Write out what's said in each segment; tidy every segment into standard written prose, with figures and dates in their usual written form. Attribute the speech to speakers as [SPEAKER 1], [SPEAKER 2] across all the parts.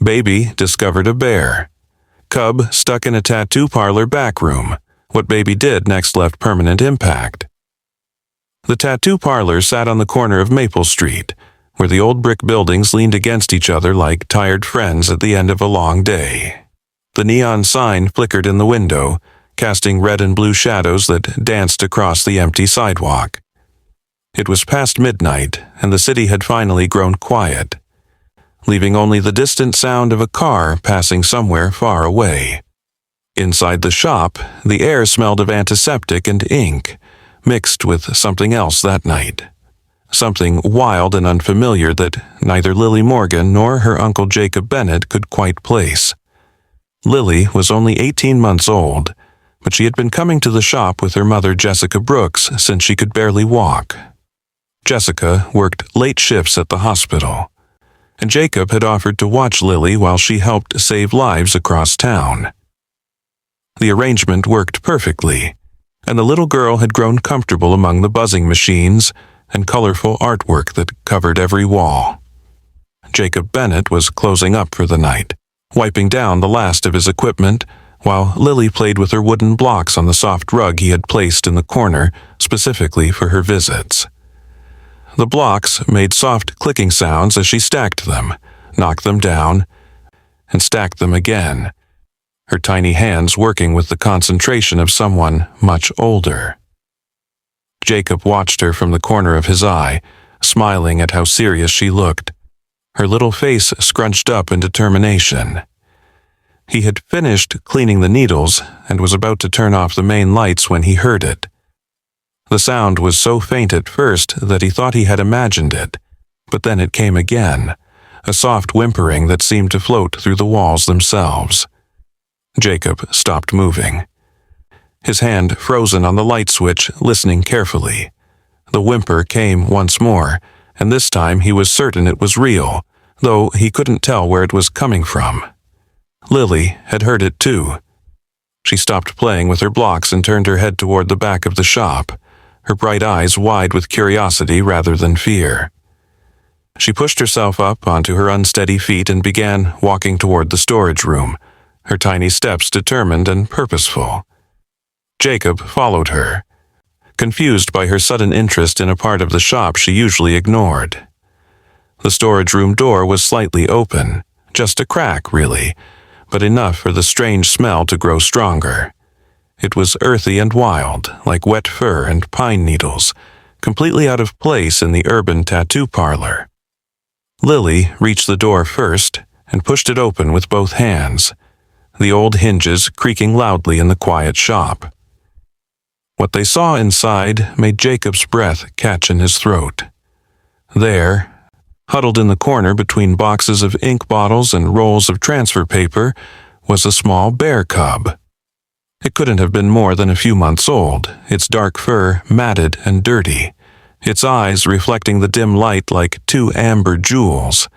[SPEAKER 1] Baby discovered a bear. Cub stuck in a tattoo parlor back room. What Baby did next left permanent impact. The tattoo parlor sat on the corner of Maple Street, where the old brick buildings leaned against each other like tired friends at the end of a long day. The neon sign flickered in the window, casting red and blue shadows that danced across the empty sidewalk. It was past midnight, and the city had finally grown quiet, leaving only the distant sound of a car passing somewhere far away. Inside the shop, the air smelled of antiseptic and ink, mixed with something else that night. Something wild and unfamiliar that neither Lily Morgan nor her Uncle Jacob Bennett could quite place. Lily was only 18 months old, but she had been coming to the shop with her mother Jessica Brooks since she could barely walk. Jessica worked late shifts at the hospital, and Jacob had offered to watch Lily while she helped save lives across town. The arrangement worked perfectly, and the little girl had grown comfortable among the buzzing machines and colorful artwork that covered every wall. Jacob Bennett was closing up for the night, wiping down the last of his equipment, while Lily played with her wooden blocks on the soft rug he had placed in the corner specifically for her visits. The blocks made soft clicking sounds as she stacked them, knocked them down, and stacked them again, her tiny hands working with the concentration of someone much older. Jacob watched her from the corner of his eye, smiling at how serious she looked, her little face scrunched up in determination. He had finished cleaning the needles and was about to turn off the main lights when he heard it. The sound was so faint at first that he thought he had imagined it, but then it came again, a soft whimpering that seemed to float through the walls themselves. Jacob stopped moving, his hand frozen on the light switch, listening carefully. The whimper came once more, and this time he was certain it was real, though he couldn't tell where it was coming from. Lily had heard it too. She stopped playing with her blocks and turned her head toward the back of the shop, her bright eyes wide with curiosity rather than fear. She pushed herself up onto her unsteady feet and began walking toward the storage room, her tiny steps determined and purposeful. Jacob followed her, confused by her sudden interest in a part of the shop she usually ignored. The storage room door was slightly open, just a crack, really, but enough for the strange smell to grow stronger. It was earthy and wild, like wet fur and pine needles, completely out of place in the urban tattoo parlor. Lily reached the door first and pushed it open with both hands, the old hinges creaking loudly in the quiet shop. What they saw inside made Jacob's breath catch in his throat. There, huddled in the corner between boxes of ink bottles and rolls of transfer paper, was a small bear cub. It couldn't have been more than a few months old, its dark fur matted and dirty, its eyes reflecting the dim light like two amber jewels.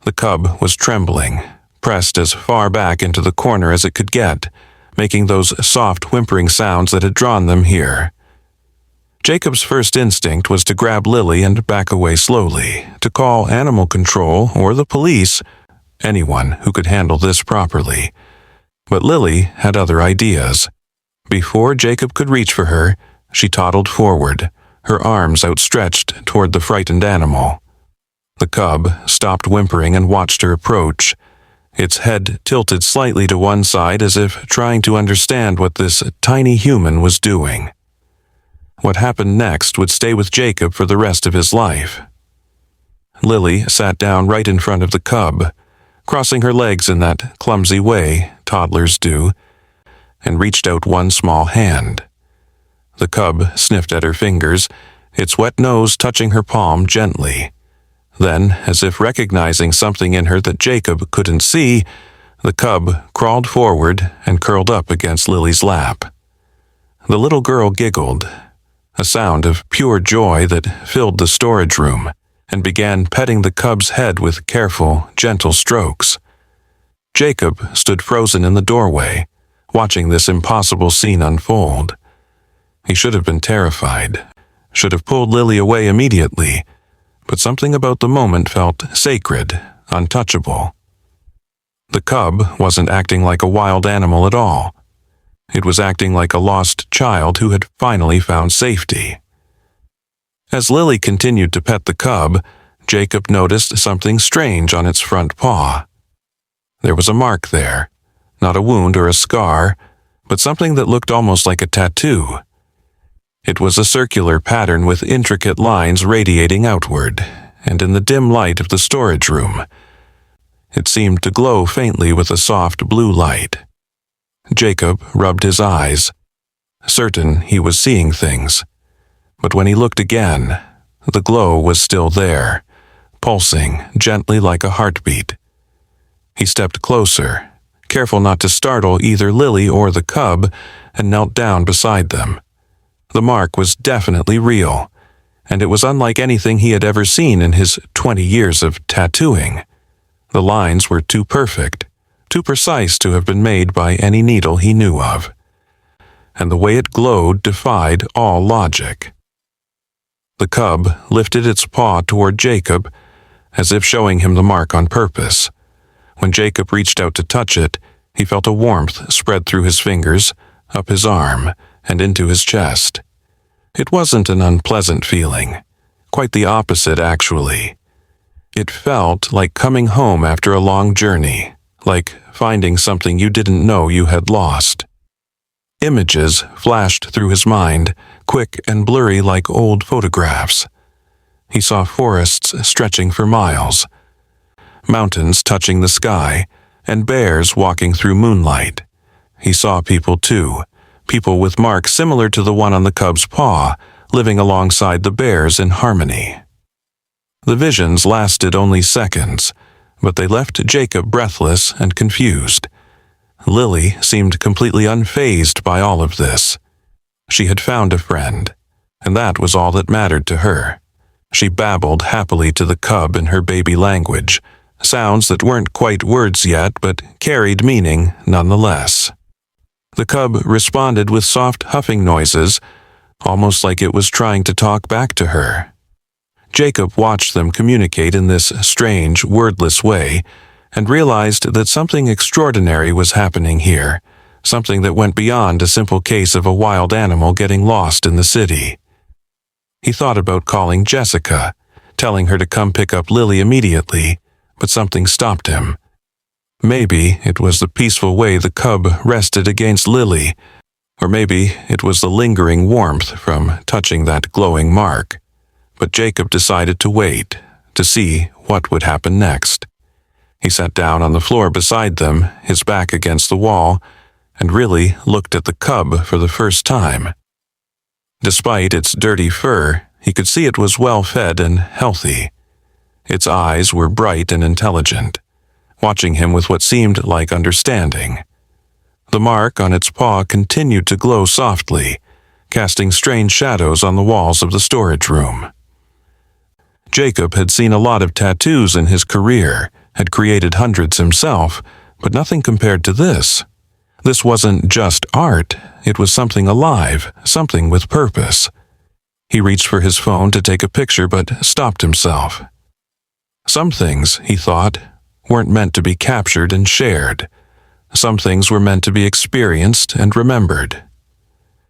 [SPEAKER 1] The cub was trembling, pressed as far back into the corner as it could get, making those soft whimpering sounds that had drawn them here. Jacob's first instinct was to grab Lily and back away slowly, to call animal control or the police, anyone who could handle this properly. But Lily had other ideas. Before Jacob could reach for her, she toddled forward, her arms outstretched toward the frightened animal. The cub stopped whimpering and watched her approach, its head tilted slightly to one side as if trying to understand what this tiny human was doing. What happened next would stay with Jacob for the rest of his life. Lily sat down right in front of the cub, crossing her legs in that clumsy way toddlers do, and reached out one small hand. The cub sniffed at her fingers, its wet nose touching her palm gently. Then, as if recognizing something in her that Jacob couldn't see, the cub crawled forward and curled up against Lily's lap. The little girl giggled, a sound of pure joy that filled the storage room, and began petting the cub's head with careful, gentle strokes. Jacob stood frozen in the doorway, watching this impossible scene unfold. He should have been terrified, should have pulled Lily away immediately, but something about the moment felt sacred, untouchable. The cub wasn't acting like a wild animal at all. It was acting like a lost child who had finally found safety. As Lily continued to pet the cub, Jacob noticed something strange on its front paw. There was a mark there, not a wound or a scar, but something that looked almost like a tattoo. It was a circular pattern with intricate lines radiating outward, and in the dim light of the storage room, it seemed to glow faintly with a soft blue light. Jacob rubbed his eyes, certain he was seeing things. But when he looked again, the glow was still there, pulsing gently like a heartbeat. He stepped closer, careful not to startle either Lily or the cub, and knelt down beside them. The mark was definitely real, and it was unlike anything he had ever seen in his 20 years of tattooing. The lines were too perfect, too precise to have been made by any needle he knew of. And the way it glowed defied all logic. The cub lifted its paw toward Jacob, as if showing him the mark on purpose. When Jacob reached out to touch it, he felt a warmth spread through his fingers, up his arm, and into his chest. It wasn't an unpleasant feeling. Quite the opposite, actually. It felt like coming home after a long journey, like finding something you didn't know you had lost. Images flashed through his mind, quick and blurry like old photographs. He saw forests stretching for miles, mountains touching the sky, and bears walking through moonlight. He saw people too, people with marks similar to the one on the cub's paw, living alongside the bears in harmony. The visions lasted only seconds, but they left Jacob breathless and confused. Lily seemed completely unfazed by all of this. She had found a friend, and that was all that mattered to her. She babbled happily to the cub in her baby language, sounds that weren't quite words yet but carried meaning nonetheless. The cub responded with soft huffing noises, almost like it was trying to talk back to her. Jacob watched them communicate in this strange, wordless way, and realized that something extraordinary was happening here, something that went beyond a simple case of a wild animal getting lost in the city. He thought about calling Jessica, telling her to come pick up Lily immediately, but something stopped him. Maybe it was the peaceful way the cub rested against Lily, or maybe it was the lingering warmth from touching that glowing mark. But Jacob decided to wait, to see what would happen next. He sat down on the floor beside them, his back against the wall, and really looked at the cub for the first time. Despite its dirty fur, he could see it was well-fed and healthy. Its eyes were bright and intelligent, watching him with what seemed like understanding. The mark on its paw continued to glow softly, casting strange shadows on the walls of the storage room. Jacob had seen a lot of tattoos in his career, had created hundreds himself, but nothing compared to this. This wasn't just art, it was something alive, something with purpose. He reached for his phone to take a picture but stopped himself. Some things, he thought, weren't meant to be captured and shared. Some things were meant to be experienced and remembered.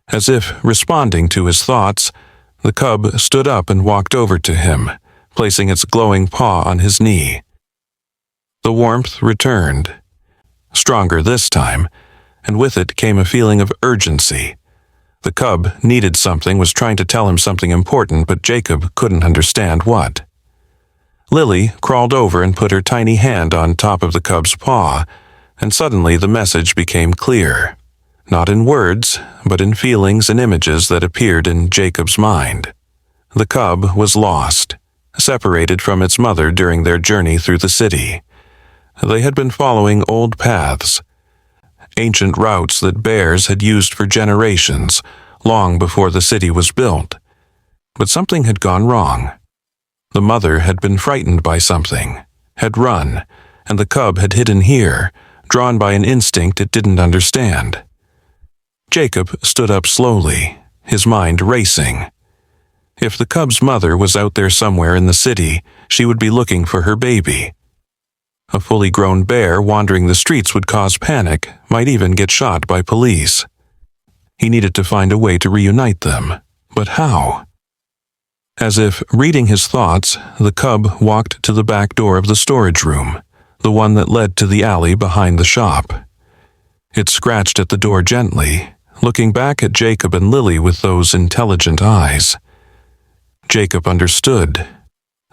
[SPEAKER 1] As if responding to his thoughts, the cub stood up and walked over to him, placing its glowing paw on his knee. The warmth returned, stronger this time, and with it came a feeling of urgency. The cub needed something, was trying to tell him something important, but Jacob couldn't understand what. Lily crawled over and put her tiny hand on top of the cub's paw, and suddenly the message became clear, not in words, but in feelings and images that appeared in Jacob's mind. The cub was lost, separated from its mother during their journey through the city. They had been following old paths, ancient routes that bears had used for generations, long before the city was built. But something had gone wrong. The mother had been frightened by something, had run, and the cub had hidden here, drawn by an instinct it didn't understand. Jacob stood up slowly, his mind racing. If the cub's mother was out there somewhere in the city, she would be looking for her baby. A fully grown bear wandering the streets would cause panic, might even get shot by police. He needed to find a way to reunite them. But how? As if reading his thoughts, the cub walked to the back door of the storage room, the one that led to the alley behind the shop. It scratched at the door gently, looking back at Jacob and Lily with those intelligent eyes. Jacob understood.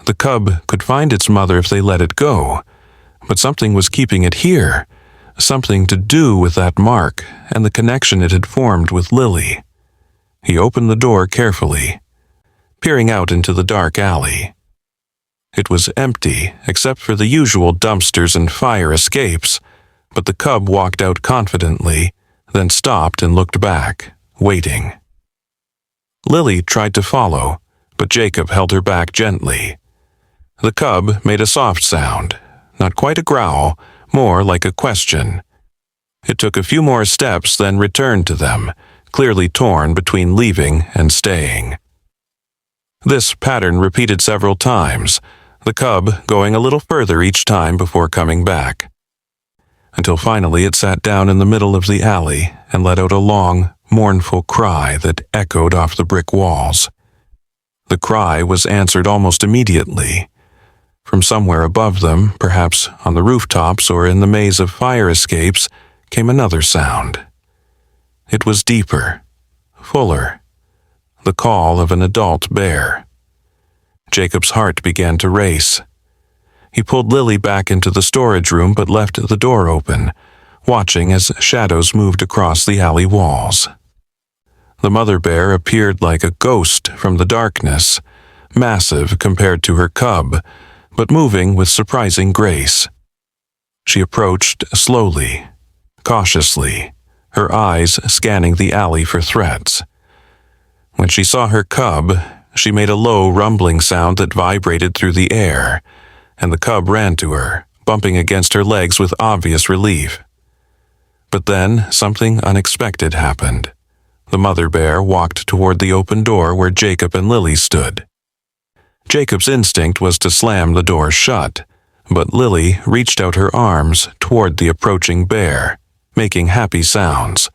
[SPEAKER 1] The cub could find its mother if they let it go, but something was keeping it here, something to do with that mark and the connection it had formed with Lily. He opened the door carefully, peering out into the dark alley. It was empty, except for the usual dumpsters and fire escapes, but the cub walked out confidently, then stopped and looked back, waiting. Lily tried to follow, but Jacob held her back gently. The cub made a soft sound, not quite a growl, more like a question. It took a few more steps, then returned to them, clearly torn between leaving and staying. This pattern repeated several times, the cub going a little further each time before coming back, until finally it sat down in the middle of the alley and let out a long, mournful cry that echoed off the brick walls. The cry was answered almost immediately. From somewhere above them, perhaps on the rooftops or in the maze of fire escapes, came another sound. It was deeper, fuller, the call of an adult bear. Jacob's heart began to race. He pulled Lily back into the storage room but left the door open, watching as shadows moved across the alley walls. The mother bear appeared like a ghost from the darkness, massive compared to her cub, but moving with surprising grace. She approached slowly, cautiously, her eyes scanning the alley for threats. When she saw her cub, she made a low rumbling sound that vibrated through the air, and the cub ran to her, bumping against her legs with obvious relief. But then something unexpected happened. The mother bear walked toward the open door where Jacob and Lily stood. Jacob's instinct was to slam the door shut, but Lily reached out her arms toward the approaching bear, making happy sounds.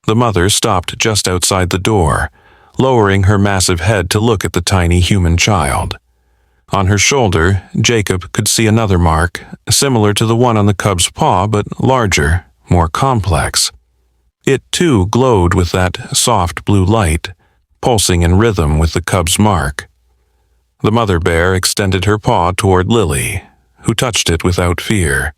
[SPEAKER 1] The mother stopped just outside the door, lowering her massive head to look at the tiny human child. On her shoulder, Jacob could see another mark, similar to the one on the cub's paw, but larger, more complex. It too glowed with that soft blue light, pulsing in rhythm with the cub's mark. The mother bear extended her paw toward Lily, who touched it without fear.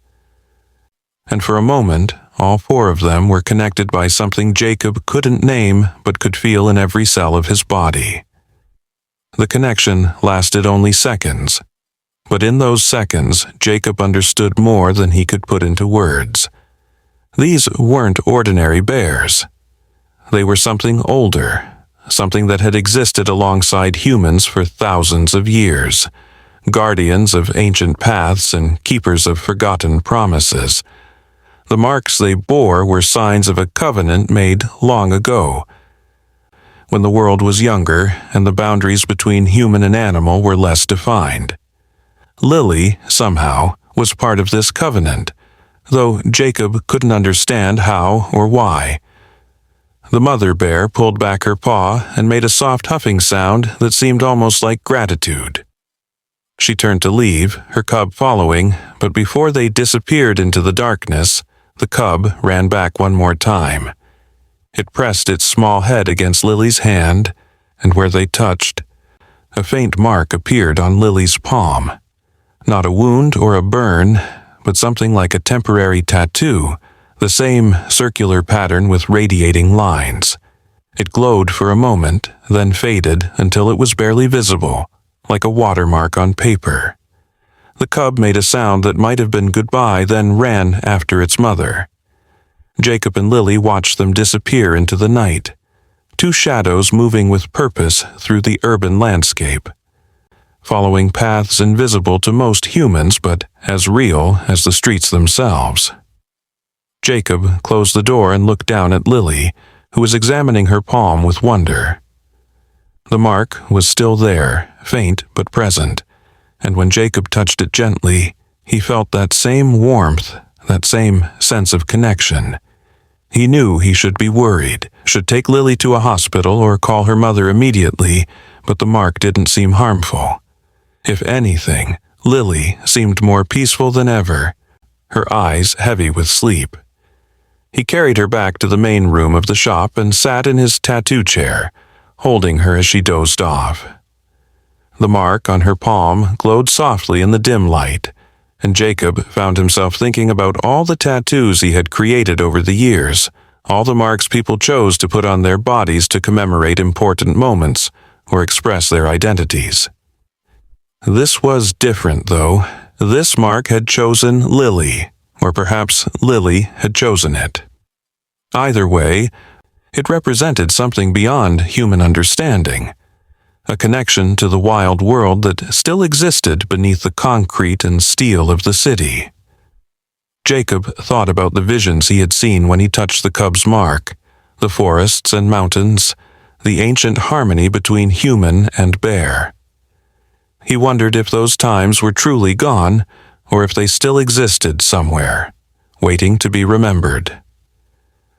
[SPEAKER 1] And for a moment, all four of them were connected by something Jacob couldn't name but could feel in every cell of his body. The connection lasted only seconds, but in those seconds, Jacob understood more than he could put into words. These weren't ordinary bears. They were something older, something that had existed alongside humans for thousands of years, guardians of ancient paths and keepers of forgotten promises. The marks they bore were signs of a covenant made long ago, when the world was younger and the boundaries between human and animal were less defined. Lily, somehow, was part of this covenant, though Jacob couldn't understand how or why. The mother bear pulled back her paw and made a soft huffing sound that seemed almost like gratitude. She turned to leave, her cub following, but before they disappeared into the darkness, the cub ran back one more time. It pressed its small head against Lily's hand, and where they touched, a faint mark appeared on Lily's palm. Not a wound or a burn, but something like a temporary tattoo, the same circular pattern with radiating lines. It glowed for a moment, then faded until it was barely visible, like a watermark on paper. The cub made a sound that might have been goodbye, then ran after its mother. Jacob and Lily watched them disappear into the night, two shadows moving with purpose through the urban landscape, following paths invisible to most humans but as real as the streets themselves. Jacob closed the door and looked down at Lily, who was examining her palm with wonder. The mark was still there, faint but present, and when Jacob touched it gently, He felt that same warmth, that same sense of connection. He knew he should be worried, should take Lily to a hospital or call her mother immediately, but the mark didn't seem harmful. If anything, Lily seemed more peaceful than ever, her eyes heavy with sleep. He carried her back to the main room of the shop and sat in his tattoo chair, holding her as she dozed off. The mark on her palm glowed softly in the dim light, and Jacob found himself thinking about all the tattoos he had created over the years, all the marks people chose to put on their bodies to commemorate important moments or express their identities. This was different, though. This mark had chosen Lily, or perhaps Lily had chosen it. Either way, it represented something beyond human understanding, a connection to the wild world that still existed beneath the concrete and steel of the city. Jacob thought about the visions he had seen when he touched the cub's mark, the forests and mountains, the ancient harmony between human and bear. He wondered if those times were truly gone, or if they still existed somewhere, waiting to be remembered.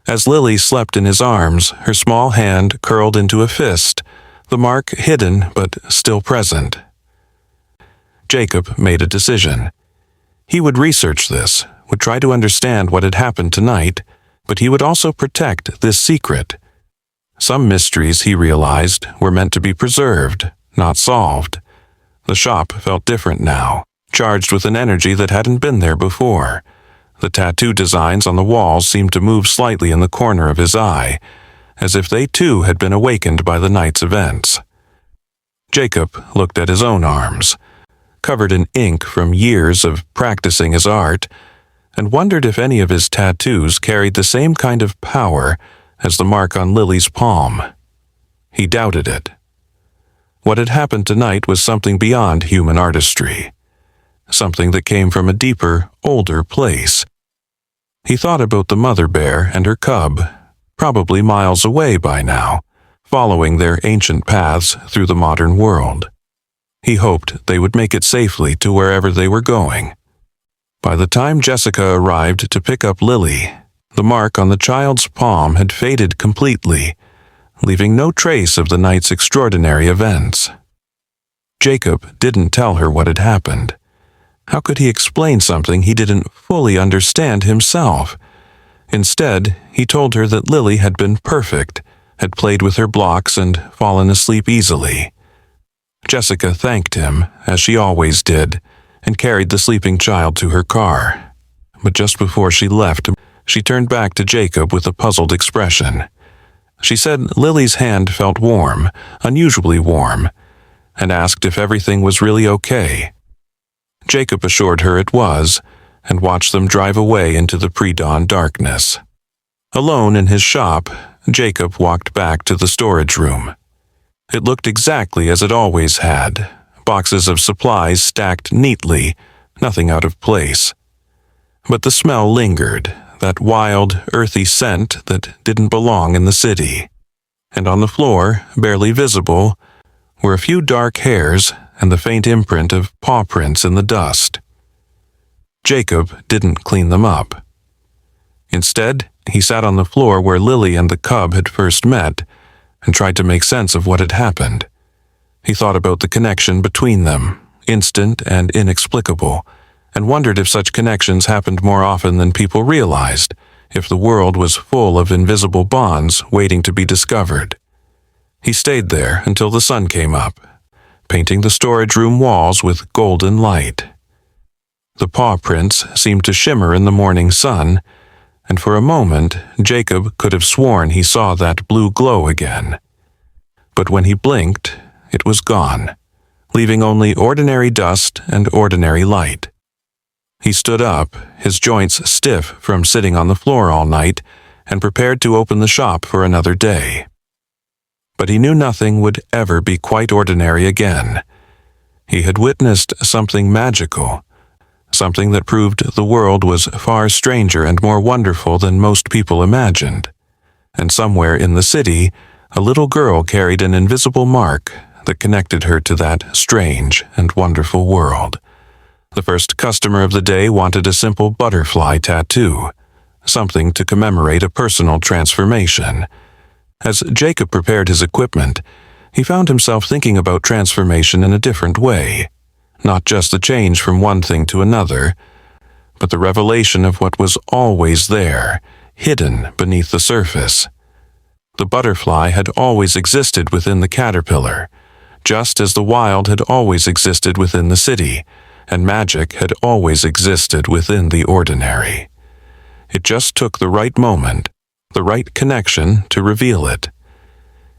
[SPEAKER 1] As Lily slept in his arms, her small hand curled into a fist, the mark hidden but still present. Jacob made a decision. He would research this, would try to understand what had happened tonight, but he would also protect this secret. Some mysteries, he realized, were meant to be preserved, not solved. The shop felt different now, charged with an energy that hadn't been there before. The tattoo designs on the walls seemed to move slightly in the corner of his eye, as if they too had been awakened by the night's events. Jacob looked at his own arms, covered in ink from years of practicing his art, and wondered if any of his tattoos carried the same kind of power as the mark on Lily's palm. He doubted it. What had happened tonight was something beyond human artistry, something that came from a deeper, older place. He thought about the mother bear and her cub, probably miles away by now, following their ancient paths through the modern world. He hoped they would make it safely to wherever they were going. By the time Jessica arrived to pick up Lily, the mark on the child's palm had faded completely, leaving no trace of the night's extraordinary events. Jacob didn't tell her what had happened. How could he explain something he didn't fully understand himself? Instead, he told her that Lily had been perfect, had played with her blocks and fallen asleep easily. Jessica thanked him, as she always did, and carried the sleeping child to her car. But just before she left, she turned back to Jacob with a puzzled expression. She said Lily's hand felt warm, unusually warm, and asked if everything was really okay. Jacob assured her it was, and watched them drive away into the pre-dawn darkness. Alone in his shop, Jacob walked back to the storage room. It looked exactly as it always had, boxes of supplies stacked neatly, nothing out of place. But the smell lingered, that wild, earthy scent that didn't belong in the city. And on the floor, barely visible, were a few dark hairs and the faint imprint of paw prints in the dust. Jacob didn't clean them up. Instead, he sat on the floor where Lily and the cub had first met and tried to make sense of what had happened. He thought about the connection between them, instant and inexplicable, and wondered if such connections happened more often than people realized, if the world was full of invisible bonds waiting to be discovered. He stayed there until the sun came up, painting the storage room walls with golden light. The paw prints seemed to shimmer in the morning sun, and for a moment Jacob could have sworn he saw that blue glow again. But when he blinked, it was gone, leaving only ordinary dust and ordinary light. He stood up, his joints stiff from sitting on the floor all night, and prepared to open the shop for another day. But he knew nothing would ever be quite ordinary again. He had witnessed something magical, something that proved the world was far stranger and more wonderful than most people imagined. And somewhere in the city, a little girl carried an invisible mark that connected her to that strange and wonderful world. The first customer of the day wanted a simple butterfly tattoo, something to commemorate a personal transformation. As Jacob prepared his equipment, he found himself thinking about transformation in a different way. Not just the change from one thing to another, but the revelation of what was always there, hidden beneath the surface. The butterfly had always existed within the caterpillar, just as the wild had always existed within the city, and magic had always existed within the ordinary. It just took the right moment, the right connection to reveal it.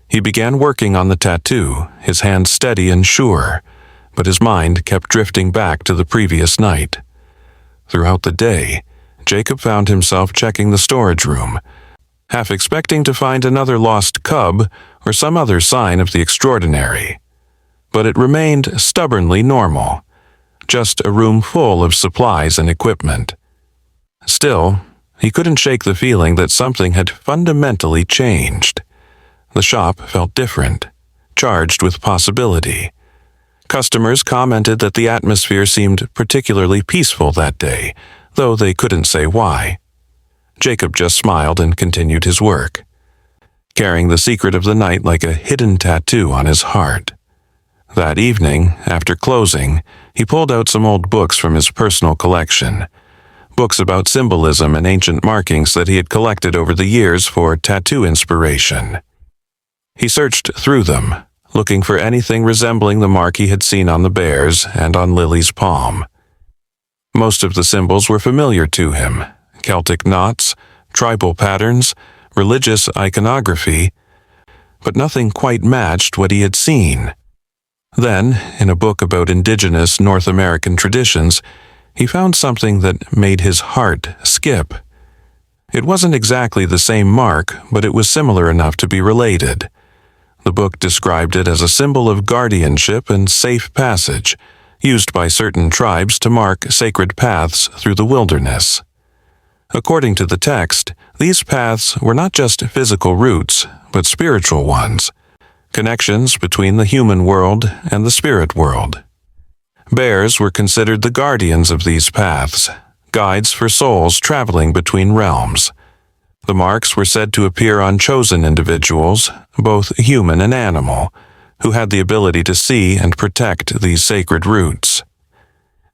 [SPEAKER 1] He began working on the tattoo, his hand steady and sure, but his mind kept drifting back to the previous night. Throughout the day, Jacob found himself checking the storage room, half expecting to find another lost cub or some other sign of the extraordinary. But it remained stubbornly normal, just a room full of supplies and equipment. Still, he couldn't shake the feeling that something had fundamentally changed. The shop felt different, charged with possibility. Customers commented that the atmosphere seemed particularly peaceful that day, though they couldn't say why. Jacob just smiled and continued his work, carrying the secret of the night like a hidden tattoo on his heart. That evening, after closing, he pulled out some old books from his personal collection, books about symbolism and ancient markings that he had collected over the years for tattoo inspiration. He searched through them, looking for anything resembling the mark he had seen on the bear's and on Lily's palm. Most of the symbols were familiar to him: Celtic knots, tribal patterns, religious iconography, but nothing quite matched what he had seen. Then, in a book about indigenous North American traditions, he found something that made his heart skip. It wasn't exactly the same mark, but it was similar enough to be related. The book described it as a symbol of guardianship and safe passage, used by certain tribes to mark sacred paths through the wilderness. According to the text, these paths were not just physical routes, but spiritual ones, connections between the human world and the spirit world. Bears were considered the guardians of these paths, guides for souls traveling between realms. The marks were said to appear on chosen individuals, both human and animal, who had the ability to see and protect these sacred routes.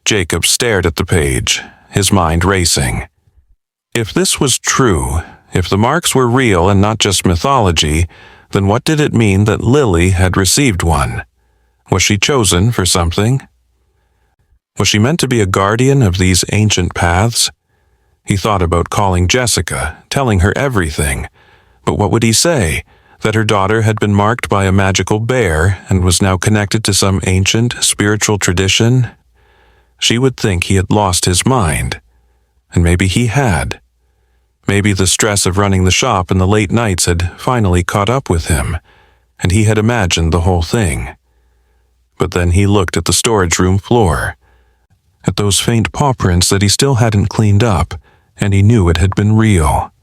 [SPEAKER 1] Jacob stared at the page, his mind racing. If this was true, if the marks were real and not just mythology, then what did it mean that Lily had received one? Was she chosen for something? Was she meant to be a guardian of these ancient paths? He thought about calling Jessica, telling her everything. But what would he say? That her daughter had been marked by a magical bear and was now connected to some ancient spiritual tradition? She would think he had lost his mind. And maybe he had. Maybe the stress of running the shop in the late nights had finally caught up with him, and he had imagined the whole thing. But then he looked at the storage room floor, at those faint paw prints that he still hadn't cleaned up, and he knew it had been real.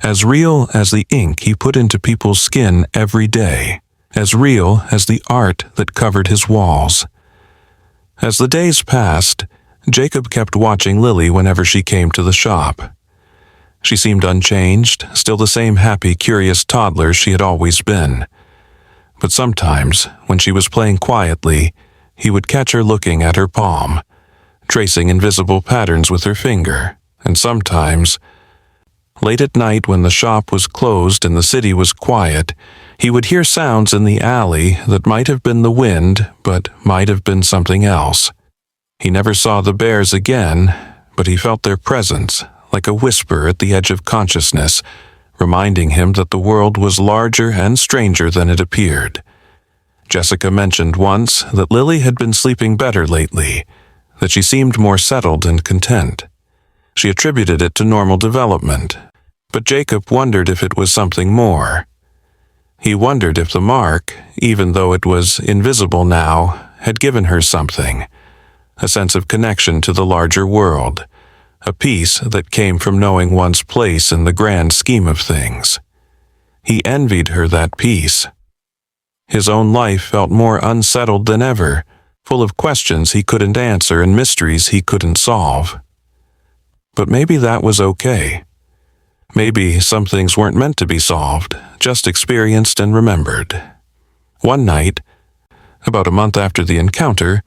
[SPEAKER 1] As real as the ink he put into people's skin every day, as real as the art that covered his walls. As the days passed, Jacob kept watching Lily whenever she came to the shop. She seemed unchanged, still the same happy, curious toddler she had always been. But sometimes, when she was playing quietly, he would catch her looking at her palm, tracing invisible patterns with her finger, and sometimes, late at night when the shop was closed and the city was quiet, he would hear sounds in the alley that might have been the wind, but might have been something else. He never saw the bears again, but he felt their presence, like a whisper at the edge of consciousness, reminding him that the world was larger and stranger than it appeared. Jessica mentioned once that Lily had been sleeping better lately, that she seemed more settled and content. She attributed it to normal development, but Jacob wondered if it was something more. He wondered if the mark, even though it was invisible now, had given her something, a sense of connection to the larger world, a peace that came from knowing one's place in the grand scheme of things. He envied her that peace. His own life felt more unsettled than ever, full of questions he couldn't answer and mysteries he couldn't solve. But maybe that was okay. Maybe some things weren't meant to be solved, just experienced and remembered. One night, about a month after the encounter,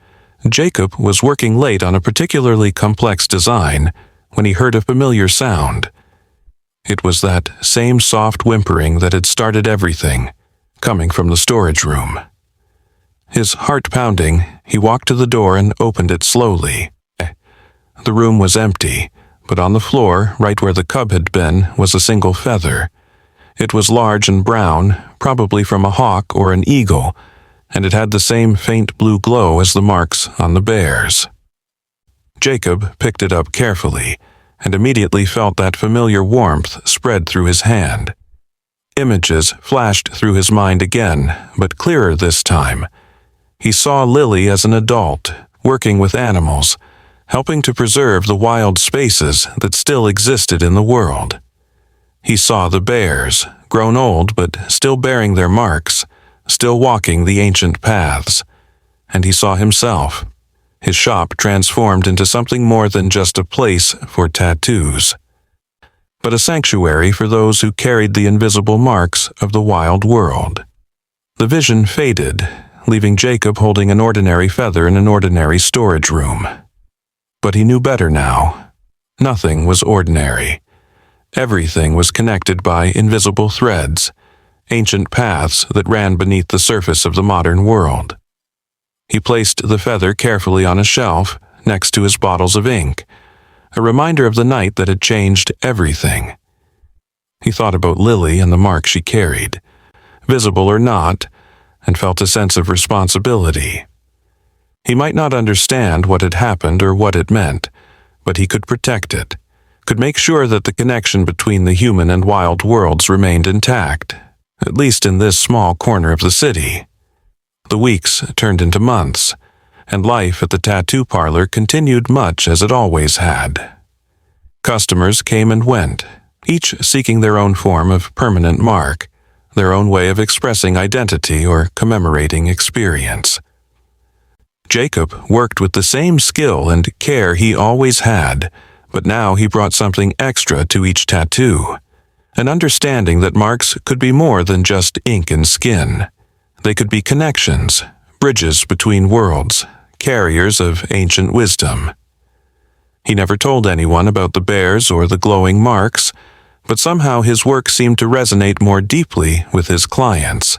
[SPEAKER 1] Jacob was working late on a particularly complex design when he heard a familiar sound. It was that same soft whimpering that had started everything, coming from the storage room. His heart pounding, he walked to the door and opened it slowly. The room was empty, but on the floor, right where the cub had been, was a single feather. It was large and brown, probably from a hawk or an eagle, and it had the same faint blue glow as the marks on the bears. Jacob picked it up carefully, and immediately felt that familiar warmth spread through his hand. Images flashed through his mind again, but clearer this time. He saw Lily as an adult, working with animals, helping to preserve the wild spaces that still existed in the world. He saw the bears, grown old but still bearing their marks, still walking the ancient paths. And he saw himself, his shop transformed into something more than just a place for tattoos, but a sanctuary for those who carried the invisible marks of the wild world. The vision faded, leaving Jacob holding an ordinary feather in an ordinary storage room. But he knew better now. Nothing was ordinary. Everything was connected by invisible threads, ancient paths that ran beneath the surface of the modern world. He placed the feather carefully on a shelf next to his bottles of ink, a reminder of the night that had changed everything. He thought about Lily and the mark she carried, visible or not, and felt a sense of responsibility. He might not understand what had happened or what it meant, but he could protect it, could make sure that the connection between the human and wild worlds remained intact, at least in this small corner of the city. The weeks turned into months, and life at the tattoo parlor continued much as it always had. Customers came and went, each seeking their own form of permanent mark, their own way of expressing identity or commemorating experience. Jacob worked with the same skill and care he always had, but now he brought something extra to each tattoo, an understanding that marks could be more than just ink and skin. They could be connections, bridges between worlds, carriers of ancient wisdom. He never told anyone about the bears or the glowing marks, but somehow his work seemed to resonate more deeply with his clients.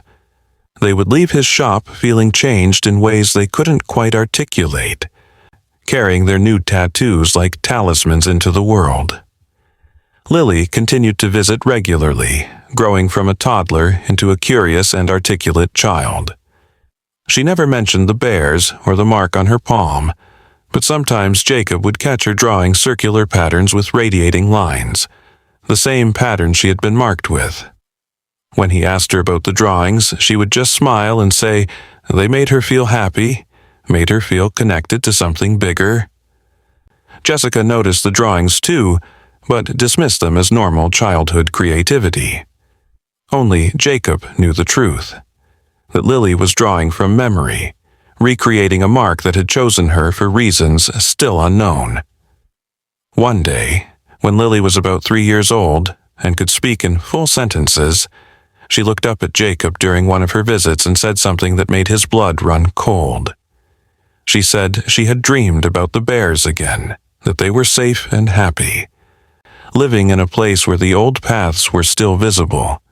[SPEAKER 1] They would leave his shop feeling changed in ways they couldn't quite articulate, carrying their new tattoos like talismans into the world. Lily continued to visit regularly, growing from a toddler into a curious and articulate child. She never mentioned the bears or the mark on her palm, but sometimes Jacob would catch her drawing circular patterns with radiating lines, the same pattern she had been marked with. When he asked her about the drawings, she would just smile and say they made her feel happy, made her feel connected to something bigger. Jessica noticed the drawings too, but dismissed them as normal childhood creativity. Only Jacob knew the truth, that Lily was drawing from memory, recreating a mark that had chosen her for reasons still unknown. One day, when Lily was about 3 years old and could speak in full sentences, she looked up at Jacob during one of her visits and said something that made his blood run cold. She said she had dreamed about the bears again, that they were safe and happy, living in a place where the old paths were still visible.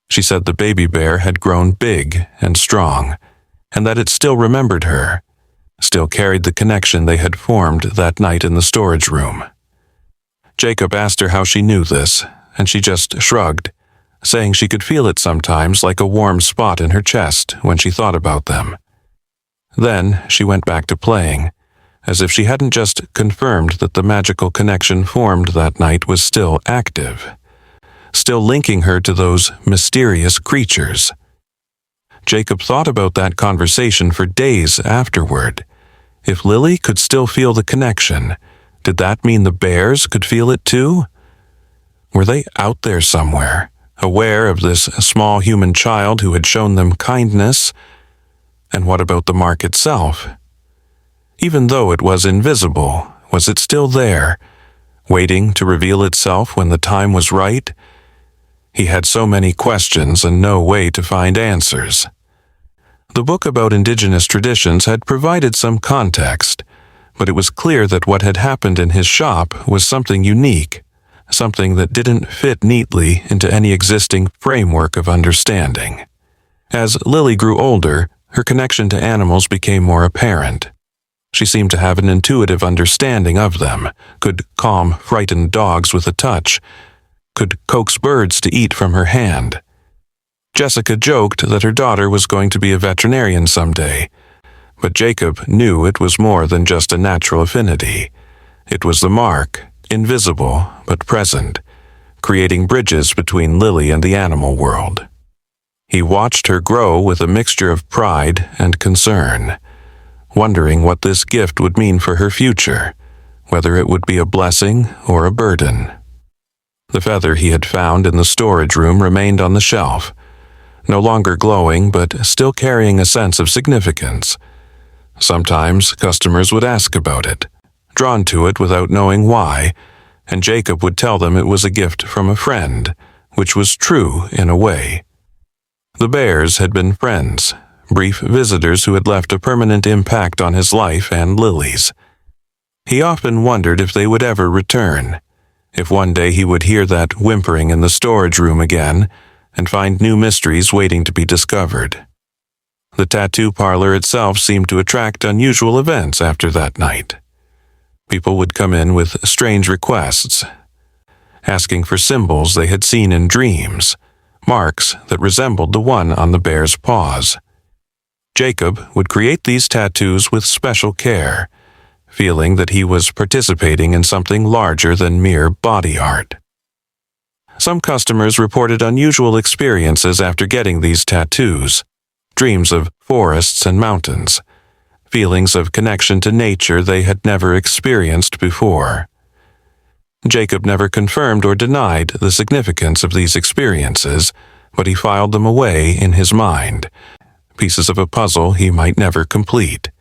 [SPEAKER 1] She said the baby bear had grown big and strong, and that it still remembered her, still carried the connection they had formed that night in the storage room. Jacob asked her how she knew this, and she just shrugged, saying she could feel it sometimes like a warm spot in her chest when she thought about them. Then she went back to playing, as if she hadn't just confirmed that the magical connection formed that night was still active, still linking her to those mysterious creatures. Jacob thought about that conversation for days afterward. If Lily could still feel the connection, did that mean the bears could feel it too? Were they out there somewhere, aware of this small human child who had shown them kindness? And what about the mark itself? Even though it was invisible, was it still there, waiting to reveal itself when the time was right? He had so many questions and no way to find answers. The book about indigenous traditions had provided some context, but it was clear that what had happened in his shop was something unique, something that didn't fit neatly into any existing framework of understanding. As Lily grew older, her connection to animals became more apparent. She seemed to have an intuitive understanding of them, could calm frightened dogs with a touch, could coax birds to eat from her hand. Jessica joked that her daughter was going to be a veterinarian someday, but Jacob knew it was more than just a natural affinity. It was the mark, invisible but present, creating bridges between Lily and the animal world. He watched her grow with a mixture of pride and concern, wondering what this gift would mean for her future, whether it would be a blessing or a burden. The feather he had found in the storage room remained on the shelf, no longer glowing but still carrying a sense of significance. Sometimes customers would ask about it, drawn to it without knowing why, and Jacob would tell them it was a gift from a friend, which was true in a way. The bears had been friends, brief visitors who had left a permanent impact on his life and Lily's. He often wondered if they would ever return, if one day he would hear that whimpering in the storage room again and find new mysteries waiting to be discovered. The tattoo parlor itself seemed to attract unusual events after that night. People would come in with strange requests, asking for symbols they had seen in dreams, marks that resembled the one on the bear's paws. Jacob would create these tattoos with special care, feeling that he was participating in something larger than mere body art. Some customers reported unusual experiences after getting these tattoos, dreams of forests and mountains, feelings of connection to nature they had never experienced before. Jacob never confirmed or denied the significance of these experiences, but he filed them away in his mind, pieces of a puzzle he might never complete.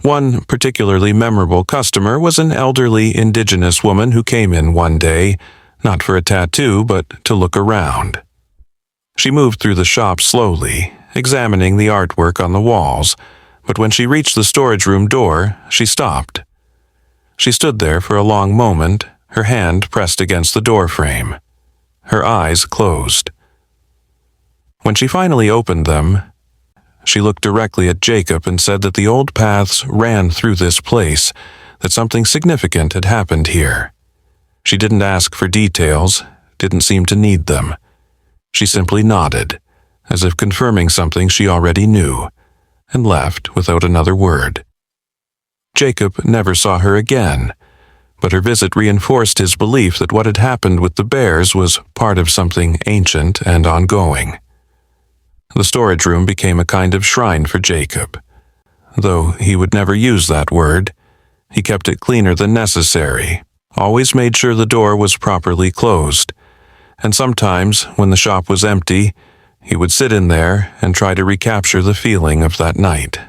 [SPEAKER 1] One particularly memorable customer was an elderly indigenous woman who came in one day, not for a tattoo, but to look around. She moved through the shop slowly, examining the artwork on the walls, but when she reached the storage room door, she stopped. She stood there for a long moment, her hand pressed against the door frame, her eyes closed. When she finally opened them, she looked directly at Jacob and said that the old paths ran through this place, that something significant had happened here. She didn't ask for details, didn't seem to need them. She simply nodded, as if confirming something she already knew, and left without another word. Jacob never saw her again, but her visit reinforced his belief that what had happened with the bears was part of something ancient and ongoing. The storage room became a kind of shrine for Jacob. Though he would never use that word, he kept it cleaner than necessary, always made sure the door was properly closed, and sometimes, when the shop was empty, he would sit in there and try to recapture the feeling of that night.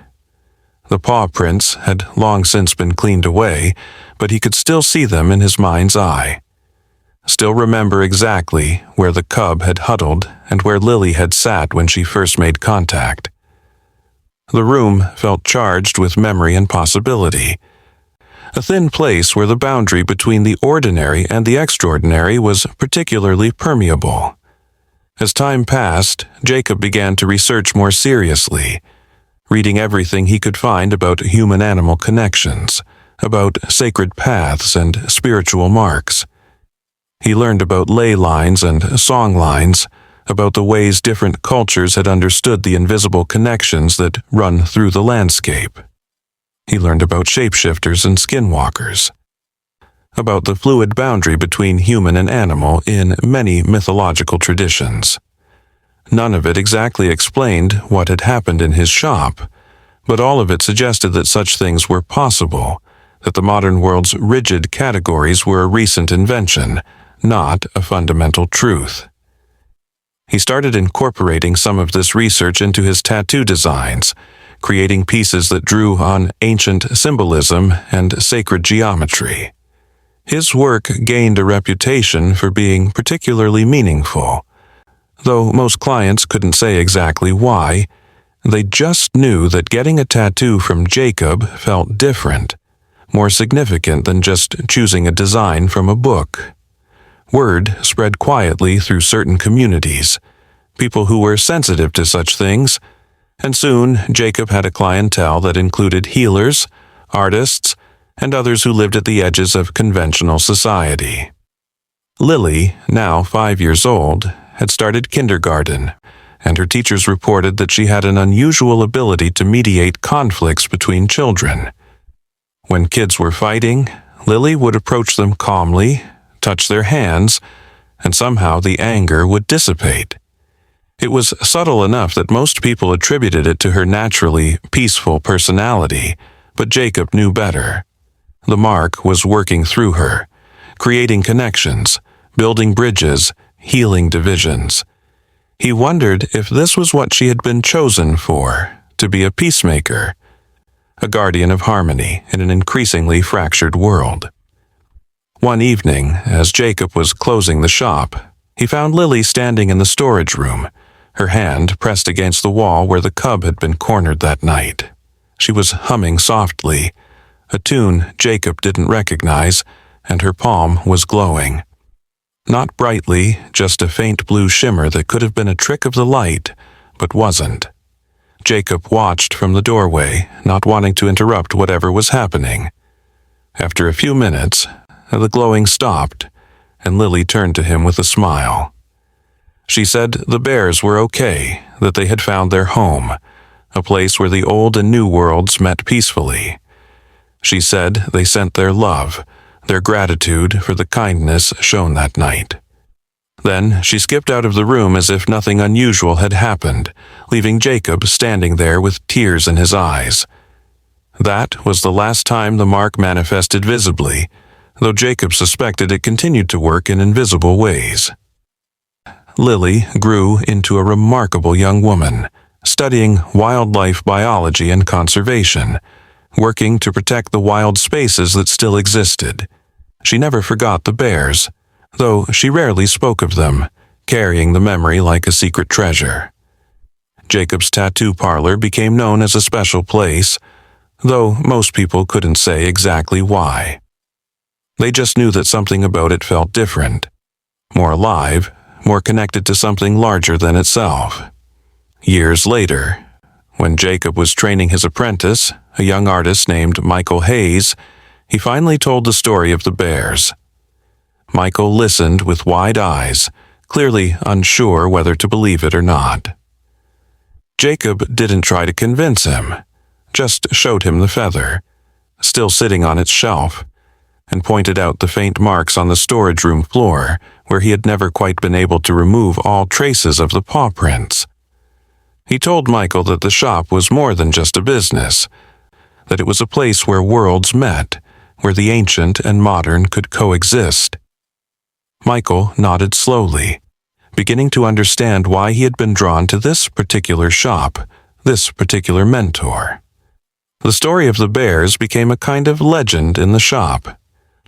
[SPEAKER 1] The paw prints had long since been cleaned away, but he could still see them in his mind's eye. Still remember exactly where the cub had huddled and where Lily had sat when she first made contact. The room felt charged with memory and possibility, a thin place where the boundary between the ordinary and the extraordinary was particularly permeable. As time passed, Jacob began to research more seriously, reading everything he could find about human-animal connections, about sacred paths and spiritual marks. He learned about ley lines and song lines, about the ways different cultures had understood the invisible connections that run through the landscape. He learned about shapeshifters and skinwalkers, about the fluid boundary between human and animal in many mythological traditions. None of it exactly explained what had happened in his shop, but all of it suggested that such things were possible, that the modern world's rigid categories were a recent invention, not a fundamental truth. He started incorporating some of this research into his tattoo designs, creating pieces that drew on ancient symbolism and sacred geometry. His work gained a reputation for being particularly meaningful. Though most clients couldn't say exactly why, they just knew that getting a tattoo from Jacob felt different, more significant than just choosing a design from a book. Word spread quietly through certain communities, people who were sensitive to such things, and soon Jacob had a clientele that included healers, artists, and others who lived at the edges of conventional society. Lily, now 5 years old, had started kindergarten, and her teachers reported that she had an unusual ability to mediate conflicts between children. When kids were fighting, Lily would approach them calmly, touch their hands, and somehow the anger would dissipate. It was subtle enough that most people attributed it to her naturally peaceful personality, but Jacob knew better. The mark was working through her, creating connections, building bridges, healing divisions. He wondered if this was what she had been chosen for, to be a peacemaker, a guardian of harmony in an increasingly fractured world. One evening, as Jacob was closing the shop, he found Lily standing in the storage room, her hand pressed against the wall where the cub had been cornered that night. She was humming softly, a tune Jacob didn't recognize, and her palm was glowing. Not brightly, just a faint blue shimmer that could have been a trick of the light, but wasn't. Jacob watched from the doorway, not wanting to interrupt whatever was happening. After a few minutes, the glowing stopped, and Lily turned to him with a smile. She said the bears were okay, that they had found their home, a place where the old and new worlds met peacefully. She said they sent their love, their gratitude for the kindness shown that night. Then she skipped out of the room as if nothing unusual had happened, leaving Jacob standing there with tears in his eyes. That was the last time the mark manifested visibly, though Jacob suspected it continued to work in invisible ways. Lily grew into a remarkable young woman, studying wildlife biology and conservation, working to protect the wild spaces that still existed. She never forgot the bears, though she rarely spoke of them, carrying the memory like a secret treasure. Jacob's tattoo parlor became known as a special place, though most people couldn't say exactly why. They just knew that something about it felt different, more alive, more connected to something larger than itself. Years later, when Jacob was training his apprentice, a young artist named Michael Hayes, he finally told the story of the bears. Michael listened with wide eyes, clearly unsure whether to believe it or not. Jacob didn't try to convince him, just showed him the feather, still sitting on its shelf, and pointed out the faint marks on the storage room floor where he had never quite been able to remove all traces of the paw prints. He told Michael that the shop was more than just a business, that it was a place where worlds met, where the ancient and modern could coexist. Michael nodded slowly, beginning to understand why he had been drawn to this particular shop, this particular mentor. The story of the bears became a kind of legend in the shop,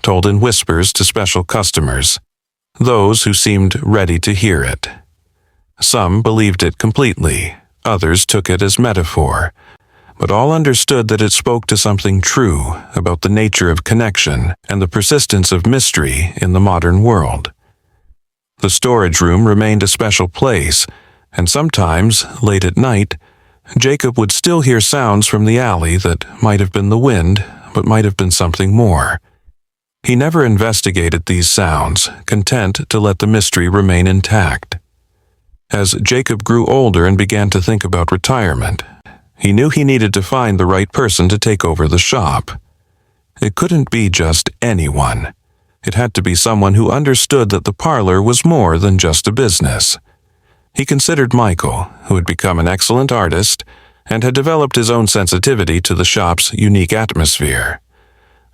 [SPEAKER 1] told in whispers to special customers, those who seemed ready to hear it. Some believed it completely, others took it as metaphor, but all understood that it spoke to something true about the nature of connection and the persistence of mystery in the modern world. The storage room remained a special place, and sometimes, late at night, Jacob would still hear sounds from the alley that might have been the wind, but might have been something more. He never investigated these sounds, content to let the mystery remain intact. As Jacob grew older and began to think about retirement, he knew he needed to find the right person to take over the shop. It couldn't be just anyone. It had to be someone who understood that the parlor was more than just a business. He considered Michael, who had become an excellent artist and had developed his own sensitivity to the shop's unique atmosphere.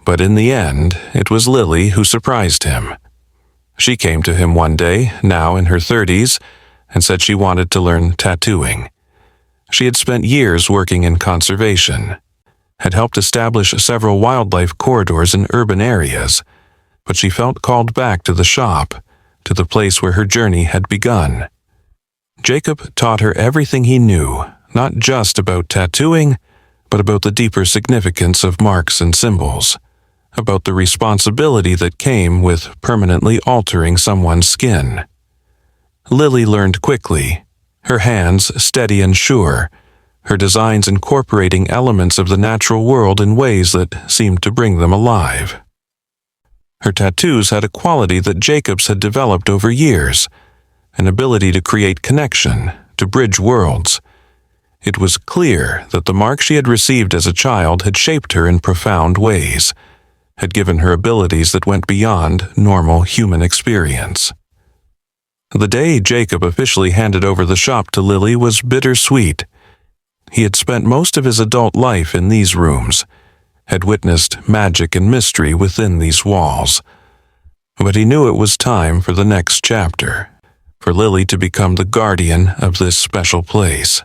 [SPEAKER 1] But in the end, it was Lily who surprised him. She came to him one day, now in her 30s, and said she wanted to learn tattooing. She had spent years working in conservation, had helped establish several wildlife corridors in urban areas, but she felt called back to the shop, to the place where her journey had begun. Jacob taught her everything he knew, not just about tattooing, but about the deeper significance of marks and symbols, about the responsibility that came with permanently altering someone's skin. Lily learned quickly, her hands steady and sure, her designs incorporating elements of the natural world in ways that seemed to bring them alive. Her tattoos had a quality that Jacob's had developed over years, an ability to create connection, to bridge worlds. It was clear that the mark she had received as a child had shaped her in profound ways, had given her abilities that went beyond normal human experience. The day Jacob officially handed over the shop to Lily was bittersweet. He had spent most of his adult life in these rooms, had witnessed magic and mystery within these walls. But he knew it was time for the next chapter, for Lily to become the guardian of this special place.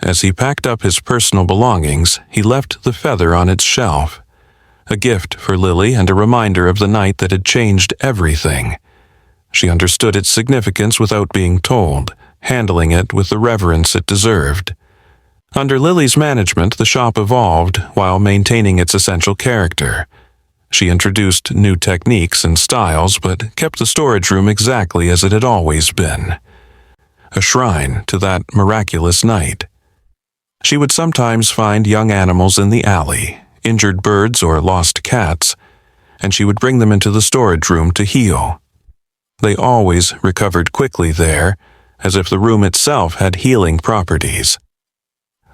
[SPEAKER 1] As he packed up his personal belongings, he left the feather on its shelf, a gift for Lily and a reminder of the night that had changed everything. She understood its significance without being told, handling it with the reverence it deserved. Under Lily's management, the shop evolved while maintaining its essential character. She introduced new techniques and styles, but kept the storage room exactly as it had always been, a shrine to that miraculous night. She would sometimes find young animals in the alley, injured birds or lost cats, and she would bring them into the storage room to heal. They always recovered quickly there, as if the room itself had healing properties.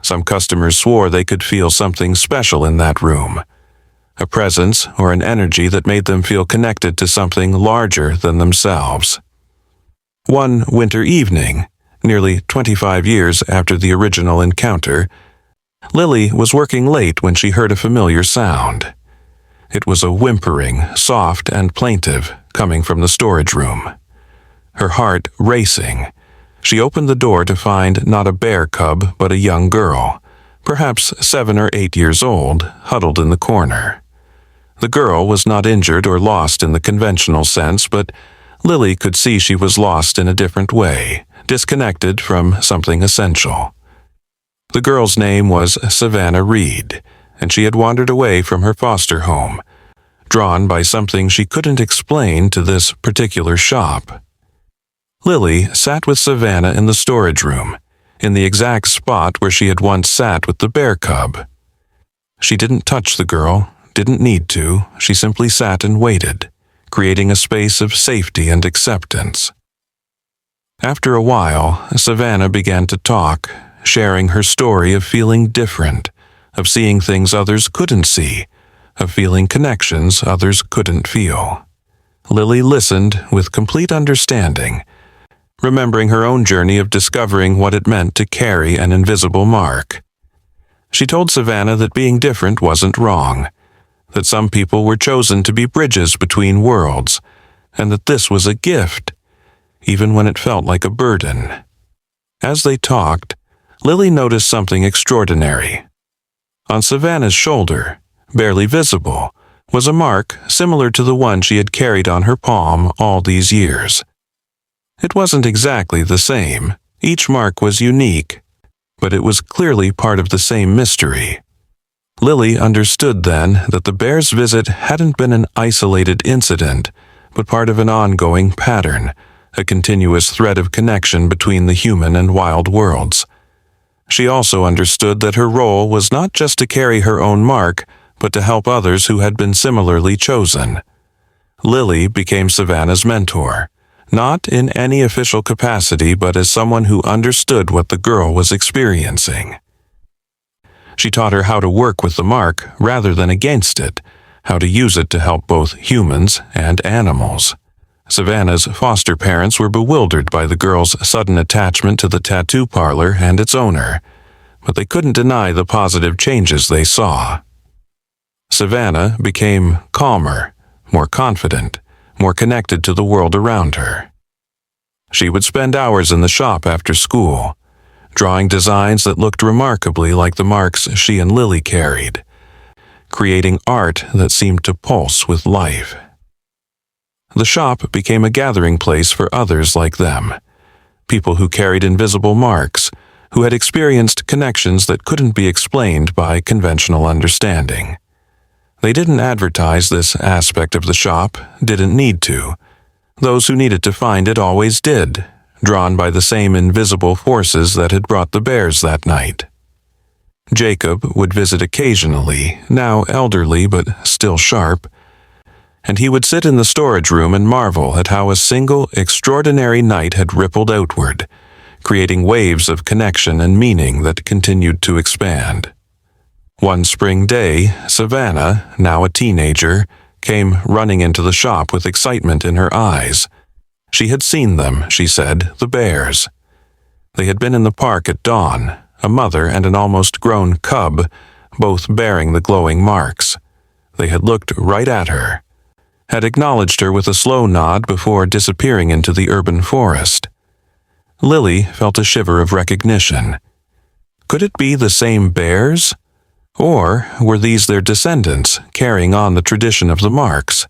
[SPEAKER 1] Some customers swore they could feel something special in that room, a presence or an energy that made them feel connected to something larger than themselves. One winter evening, nearly 25 years after the original encounter, Lily was working late when she heard a familiar sound. It was a whimpering, soft and plaintive, coming from the storage room. Her heart racing, she opened the door to find not a bear cub but a young girl, perhaps 7 or 8 years old, huddled in the corner. The girl was not injured or lost in the conventional sense, but Lily could see she was lost in a different way, disconnected from something essential. The girl's name was Savannah Reed, and she had wandered away from her foster home, drawn by something she couldn't explain to this particular shop. Lily sat with Savannah in the storage room, in the exact spot where she had once sat with the bear cub. She didn't touch the girl, didn't need to, she simply sat and waited, creating a space of safety and acceptance. After a while, Savannah began to talk, sharing her story of feeling different, of seeing things others couldn't see, of feeling connections others couldn't feel. Lily listened with complete understanding, remembering her own journey of discovering what it meant to carry an invisible mark. She told Savannah that being different wasn't wrong, that some people were chosen to be bridges between worlds, and that this was a gift, even when it felt like a burden. As they talked, Lily noticed something extraordinary. On Savannah's shoulder, barely visible, was a mark similar to the one she had carried on her palm all these years. It wasn't exactly the same. Each mark was unique, but it was clearly part of the same mystery. Lily understood then that the bear's visit hadn't been an isolated incident, but part of an ongoing pattern, a continuous thread of connection between the human and wild worlds. She also understood that her role was not just to carry her own mark, but to help others who had been similarly chosen. Lily became Savannah's mentor, not in any official capacity, but as someone who understood what the girl was experiencing. She taught her how to work with the mark rather than against it, how to use it to help both humans and animals. Savannah's foster parents were bewildered by the girl's sudden attachment to the tattoo parlor and its owner, but they couldn't deny the positive changes they saw. Savannah became calmer, more confident, more connected to the world around her. She would spend hours in the shop after school, drawing designs that looked remarkably like the marks she and Lily carried, creating art that seemed to pulse with life. The shop became a gathering place for others like them, people who carried invisible marks, who had experienced connections that couldn't be explained by conventional understanding. They didn't advertise this aspect of the shop, didn't need to. Those who needed to find it always did, drawn by the same invisible forces that had brought the bears that night. Jacob would visit occasionally, now elderly but still sharp, and he would sit in the storage room and marvel at how a single extraordinary night had rippled outward, creating waves of connection and meaning that continued to expand. One spring day, Savannah, now a teenager, came running into the shop with excitement in her eyes. She had seen them, she said, the bears. They had been in the park at dawn, a mother and an almost grown cub, both bearing the glowing marks. They had looked right at her, had acknowledged her with a slow nod before disappearing into the urban forest. Lily felt a shiver of recognition. Could it be the same bears? Or were these their descendants, carrying on the tradition of the marks?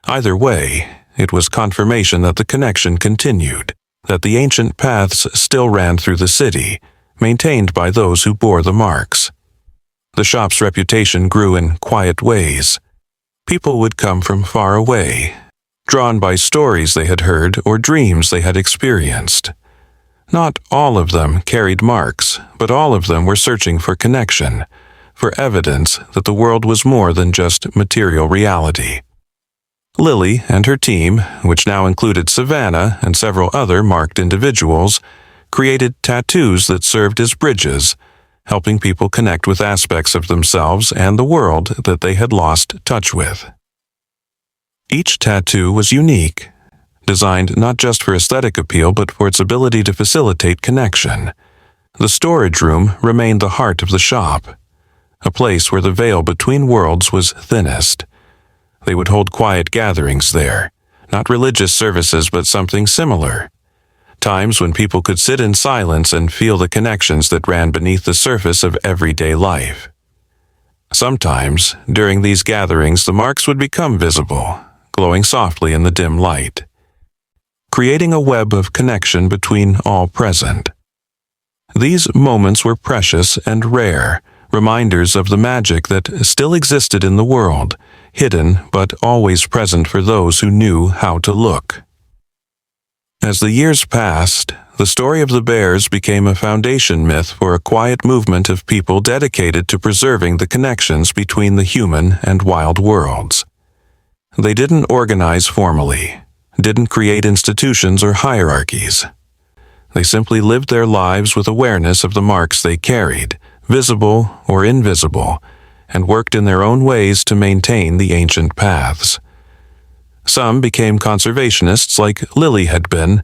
[SPEAKER 1] Either way, it was confirmation that the connection continued, that the ancient paths still ran through the city, maintained by those who bore the marks. The shop's reputation grew in quiet ways. People would come from far away, drawn by stories they had heard or dreams they had experienced. Not all of them carried marks, but all of them were searching for connection, for evidence that the world was more than just material reality. Lily and her team, which now included Savannah and several other marked individuals, created tattoos that served as bridges, helping people connect with aspects of themselves and the world that they had lost touch with. Each tattoo was unique, designed not just for aesthetic appeal but for its ability to facilitate connection. The storage room remained the heart of the shop, a place where the veil between worlds was thinnest. They would hold quiet gatherings there, not religious services but something similar. Times when people could sit in silence and feel the connections that ran beneath the surface of everyday life. Sometimes, during these gatherings, the marks would become visible, glowing softly in the dim light, creating a web of connection between all present. These moments were precious and rare, reminders of the magic that still existed in the world, hidden but always present for those who knew how to look. As the years passed, the story of the bears became a foundation myth for a quiet movement of people dedicated to preserving the connections between the human and wild worlds. They didn't organize formally, didn't create institutions or hierarchies. They simply lived their lives with awareness of the marks they carried, visible or invisible, and worked in their own ways to maintain the ancient paths. Some became conservationists like Lily had been,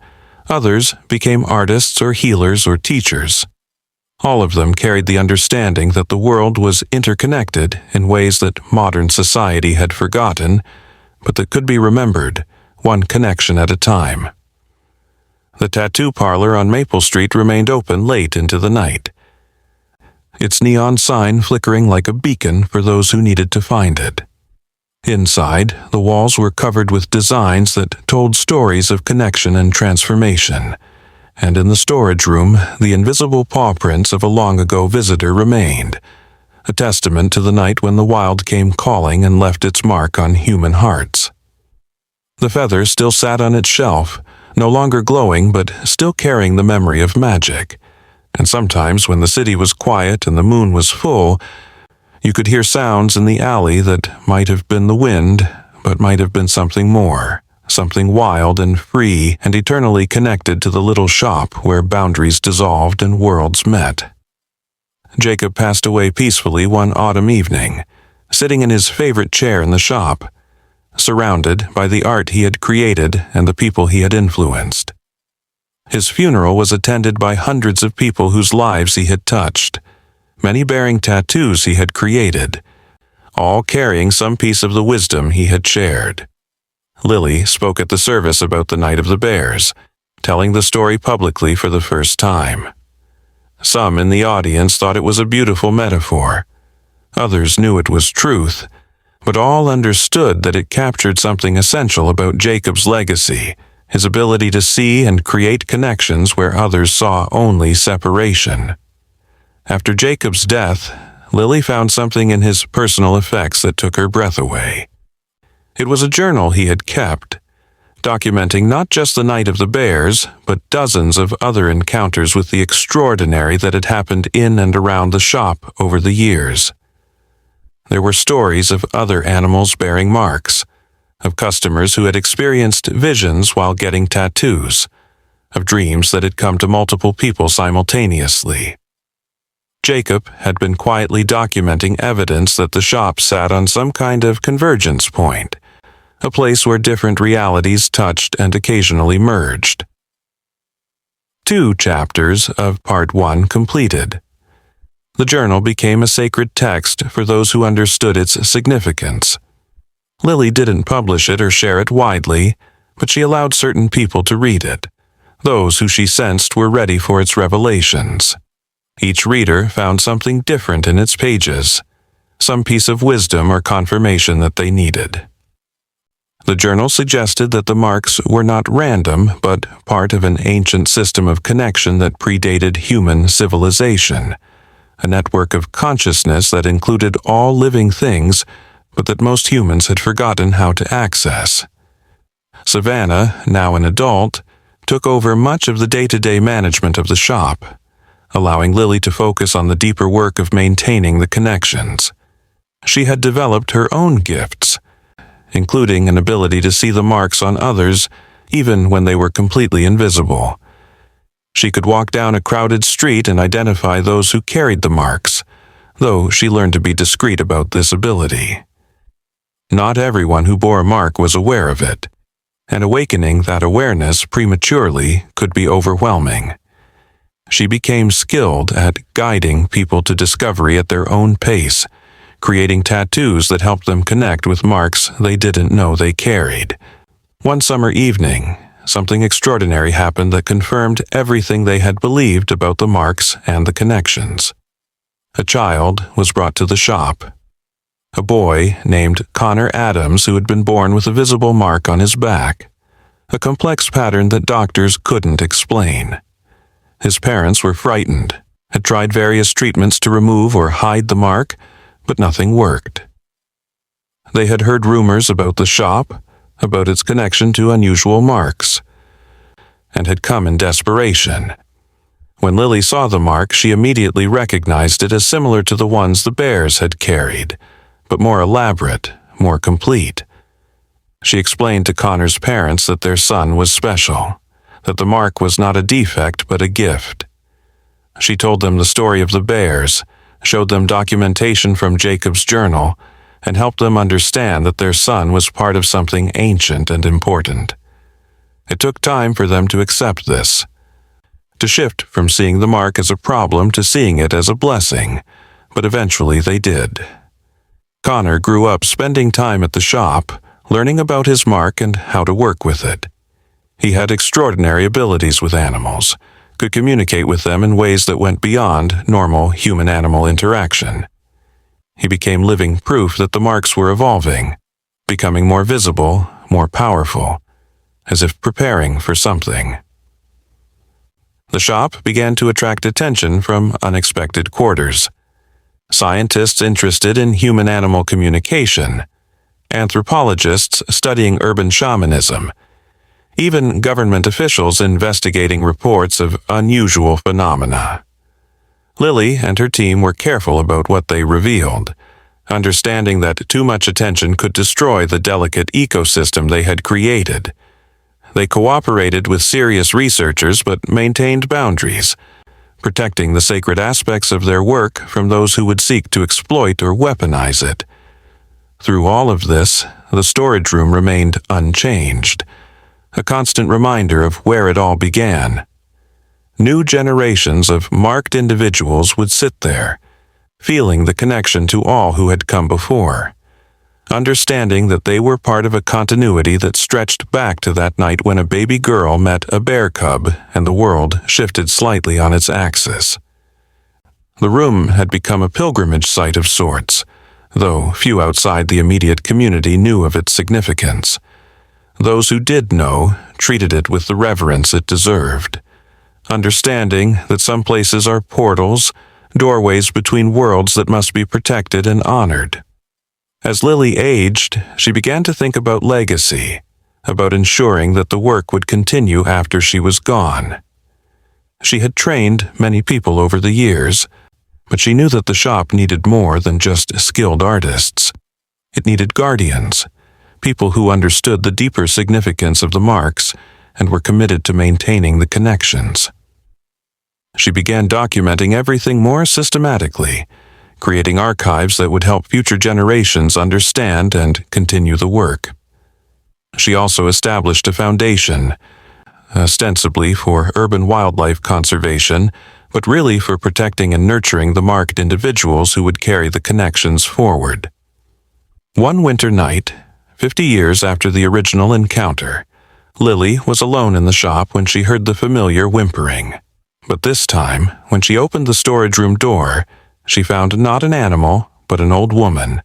[SPEAKER 1] others became artists or healers or teachers. All of them carried the understanding that the world was interconnected in ways that modern society had forgotten, but that could be remembered, one connection at a time. The tattoo parlor on Maple Street remained open late into the night, its neon sign flickering like a beacon for those who needed to find it. Inside, the walls were covered with designs that told stories of connection and transformation, and in the storage room, the invisible paw prints of a long-ago visitor remained, a testament to the night when the wild came calling and left its mark on human hearts. The feather still sat on its shelf, no longer glowing but still carrying the memory of magic, and sometimes when the city was quiet and the moon was full, you could hear sounds in the alley that might have been the wind, but might have been something more, something wild and free and eternally connected to the little shop where boundaries dissolved and worlds met. Jacob passed away peacefully one autumn evening, sitting in his favorite chair in the shop, surrounded by the art he had created and the people he had influenced. His funeral was attended by hundreds of people whose lives he had touched, many bearing tattoos he had created, all carrying some piece of the wisdom he had shared. Lily spoke at the service about the Night of the Bears, telling the story publicly for the first time. Some in the audience thought it was a beautiful metaphor. Others knew it was truth, but all understood that it captured something essential about Jacob's legacy, his ability to see and create connections where others saw only separation. After Jacob's death, Lily found something in his personal effects that took her breath away. It was a journal he had kept, documenting not just the night of the bears, but dozens of other encounters with the extraordinary that had happened in and around the shop over the years. There were stories of other animals bearing marks, of customers who had experienced visions while getting tattoos, of dreams that had come to multiple people simultaneously. Jacob had been quietly documenting evidence that the shop sat on some kind of convergence point, a place where different realities touched and occasionally merged. 2 chapters of Part 1 completed. The journal became a sacred text for those who understood its significance. Lily didn't publish it or share it widely, but she allowed certain people to read it, those who she sensed were ready for its revelations. Each reader found something different in its pages, some piece of wisdom or confirmation that they needed. The journal suggested that the marks were not random, but part of an ancient system of connection that predated human civilization, a network of consciousness that included all living things, but that most humans had forgotten how to access. Savannah, now an adult, took over much of the day-to-day management of the shop, allowing Lily to focus on the deeper work of maintaining the connections. She had developed her own gifts, including an ability to see the marks on others even when they were completely invisible. She could walk down a crowded street and identify those who carried the marks, though she learned to be discreet about this ability. Not everyone who bore a mark was aware of it, and awakening that awareness prematurely could be overwhelming. She became skilled at guiding people to discovery at their own pace, creating tattoos that helped them connect with marks they didn't know they carried. One summer evening, something extraordinary happened that confirmed everything they had believed about the marks and the connections. A child was brought to the shop. A boy named Connor Adams who had been born with a visible mark on his back, a complex pattern that doctors couldn't explain. His parents were frightened, had tried various treatments to remove or hide the mark, but nothing worked. They had heard rumors about the shop, about its connection to unusual marks, and had come in desperation. When Lily saw the mark, she immediately recognized it as similar to the ones the bears had carried, but more elaborate, more complete. She explained to Connor's parents that their son was special, that the mark was not a defect but a gift. She told them the story of the bears, showed them documentation from Jacob's journal, and helped them understand that their son was part of something ancient and important. It took time for them to accept this, to shift from seeing the mark as a problem to seeing it as a blessing, but eventually they did. Connor grew up spending time at the shop, learning about his mark and how to work with it. He had extraordinary abilities with animals, could communicate with them in ways that went beyond normal human-animal interaction. He became living proof that the marks were evolving, becoming more visible, more powerful, as if preparing for something. The shop began to attract attention from unexpected quarters. Scientists interested in human-animal communication, anthropologists studying urban shamanism, even government officials investigating reports of unusual phenomena. Lily and her team were careful about what they revealed, understanding that too much attention could destroy the delicate ecosystem they had created. They cooperated with serious researchers but maintained boundaries, protecting the sacred aspects of their work from those who would seek to exploit or weaponize it. Through all of this, the storage room remained unchanged, a constant reminder of where it all began. New generations of marked individuals would sit there, feeling the connection to all who had come before, understanding that they were part of a continuity that stretched back to that night when a baby girl met a bear cub and the world shifted slightly on its axis. The room had become a pilgrimage site of sorts, though few outside the immediate community knew of its significance. Those who did know treated it with the reverence it deserved, understanding that some places are portals, doorways between worlds that must be protected and honored. As Lily aged, she began to think about legacy, about ensuring that the work would continue after she was gone. She had trained many people over the years, but she knew that the shop needed more than just skilled artists. It needed guardians, people who understood the deeper significance of the marks and were committed to maintaining the connections. She began documenting everything more systematically, creating archives that would help future generations understand and continue the work. She also established a foundation, ostensibly for urban wildlife conservation, but really for protecting and nurturing the marked individuals who would carry the connections forward. One winter night, 50 years after the original encounter, Lily was alone in the shop when she heard the familiar whimpering. But this time, when she opened the storage room door, she found not an animal, but an old woman,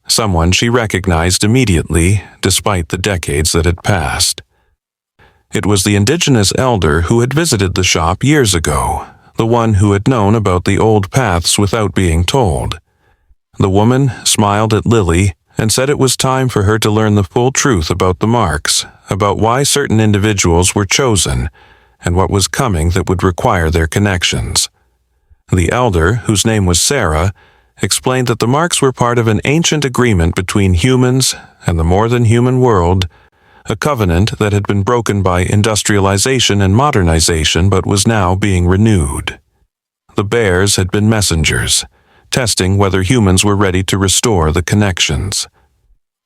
[SPEAKER 1] someone she recognized immediately, despite the decades that had passed. It was the indigenous elder who had visited the shop years ago, the one who had known about the old paths without being told. The woman smiled at Lily and said it was time for her to learn the full truth about the marks, about why certain individuals were chosen, and what was coming that would require their connections. The elder, whose name was Sarah, explained that the marks were part of an ancient agreement between humans and the more-than-human world, a covenant that had been broken by industrialization and modernization but was now being renewed. The bears had been messengers, testing whether humans were ready to restore the connections.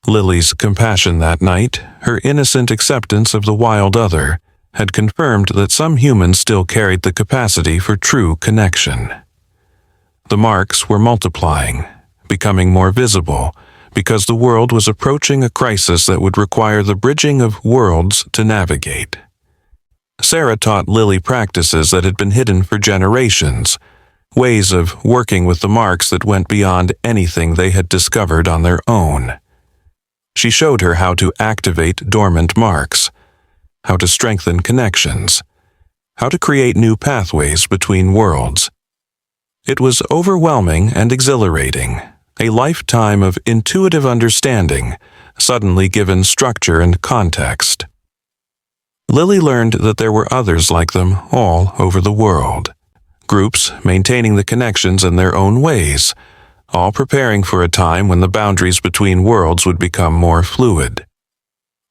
[SPEAKER 1] Lily's compassion that night, her innocent acceptance of the wild other, had confirmed that some humans still carried the capacity for true connection. The marks were multiplying, becoming more visible, because the world was approaching a crisis that would require the bridging of worlds to navigate. Sarah taught Lily practices that had been hidden for generations, ways of working with the marks that went beyond anything they had discovered on their own. She showed her how to activate dormant marks, how to strengthen connections, how to create new pathways between worlds. It was overwhelming and exhilarating, a lifetime of intuitive understanding, suddenly given structure and context. Lily learned that there were others like them all over the world, groups maintaining the connections in their own ways, all preparing for a time when the boundaries between worlds would become more fluid.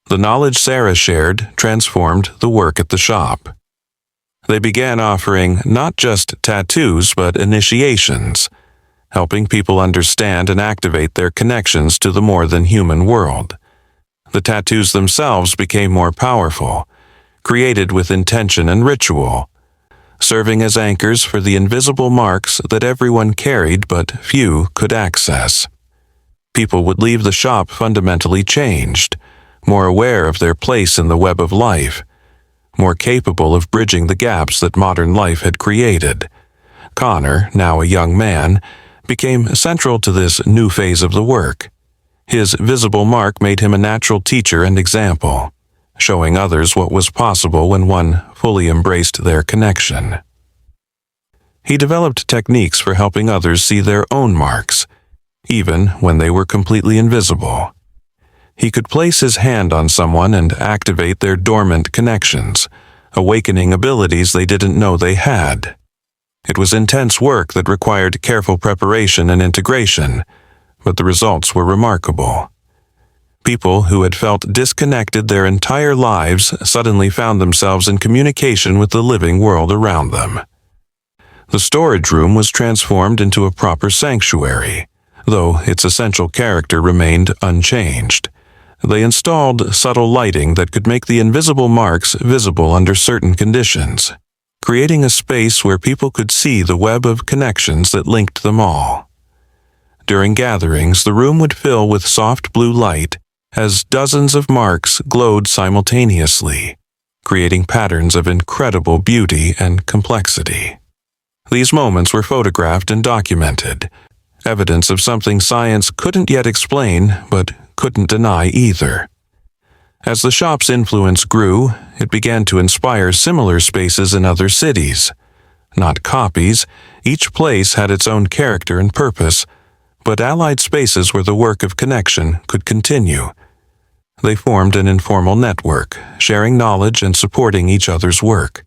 [SPEAKER 1] The knowledge Sarah shared transformed the work at the shop. They began offering not just tattoos but initiations, helping people understand and activate their connections to the more-than-human world. The tattoos themselves became more powerful, created with intention and ritual, serving as anchors for the invisible marks that everyone carried but few could access. People would leave the shop fundamentally changed, more aware of their place in the web of life, more capable of bridging the gaps that modern life had created. Connor, now a young man, became central to this new phase of the work. His visible mark made him a natural teacher and example, showing others what was possible when one fully embraced their connection. He developed techniques for helping others see their own marks, even when they were completely invisible. He could place his hand on someone and activate their dormant connections, awakening abilities they didn't know they had. It was intense work that required careful preparation and integration, but the results were remarkable. People who had felt disconnected their entire lives suddenly found themselves in communication with the living world around them. The storage room was transformed into a proper sanctuary, though its essential character remained unchanged. They installed subtle lighting that could make the invisible marks visible under certain conditions, creating a space where people could see the web of connections that linked them all. During gatherings, the room would fill with soft blue light as dozens of marks glowed simultaneously, creating patterns of incredible beauty and complexity. These moments were photographed and documented, evidence of something science couldn't yet explain but couldn't deny either. As the shop's influence grew, it began to inspire similar spaces in other cities. Not copies, each place had its own character and purpose, but allied spaces where the work of connection could continue. They formed an informal network, sharing knowledge and supporting each other's work.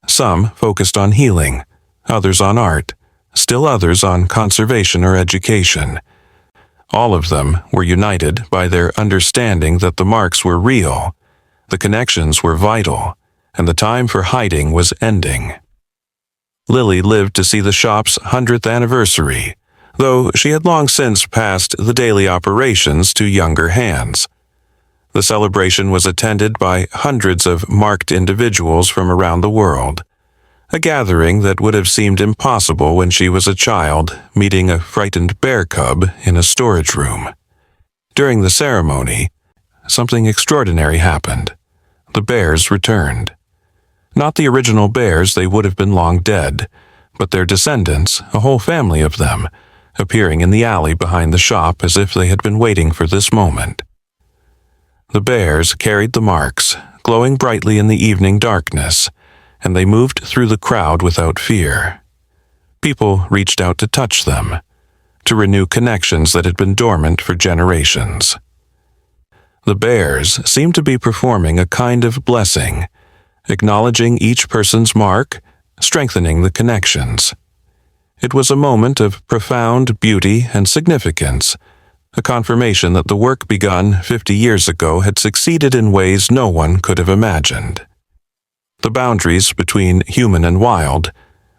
[SPEAKER 1] Some focused on healing, others on art, still others on conservation or education. All of them were united by their understanding that the marks were real, the connections were vital, and the time for hiding was ending. Lily lived to see the shop's 100th anniversary, though she had long since passed the daily operations to younger hands. The celebration was attended by hundreds of marked individuals from around the world, a gathering that would have seemed impossible when she was a child, meeting a frightened bear cub in a storage room. During the ceremony, something extraordinary happened. The bears returned. Not the original bears, they would have been long dead, but their descendants, a whole family of them, appearing in the alley behind the shop as if they had been waiting for this moment. The bears carried the marks, glowing brightly in the evening darkness, and they moved through the crowd without fear. People reached out to touch them, to renew connections that had been dormant for generations. The bears seemed to be performing a kind of blessing, acknowledging each person's mark, strengthening the connections. It was a moment of profound beauty and significance, a confirmation that the work begun 50 years ago had succeeded in ways no one could have imagined. The boundaries between human and wild,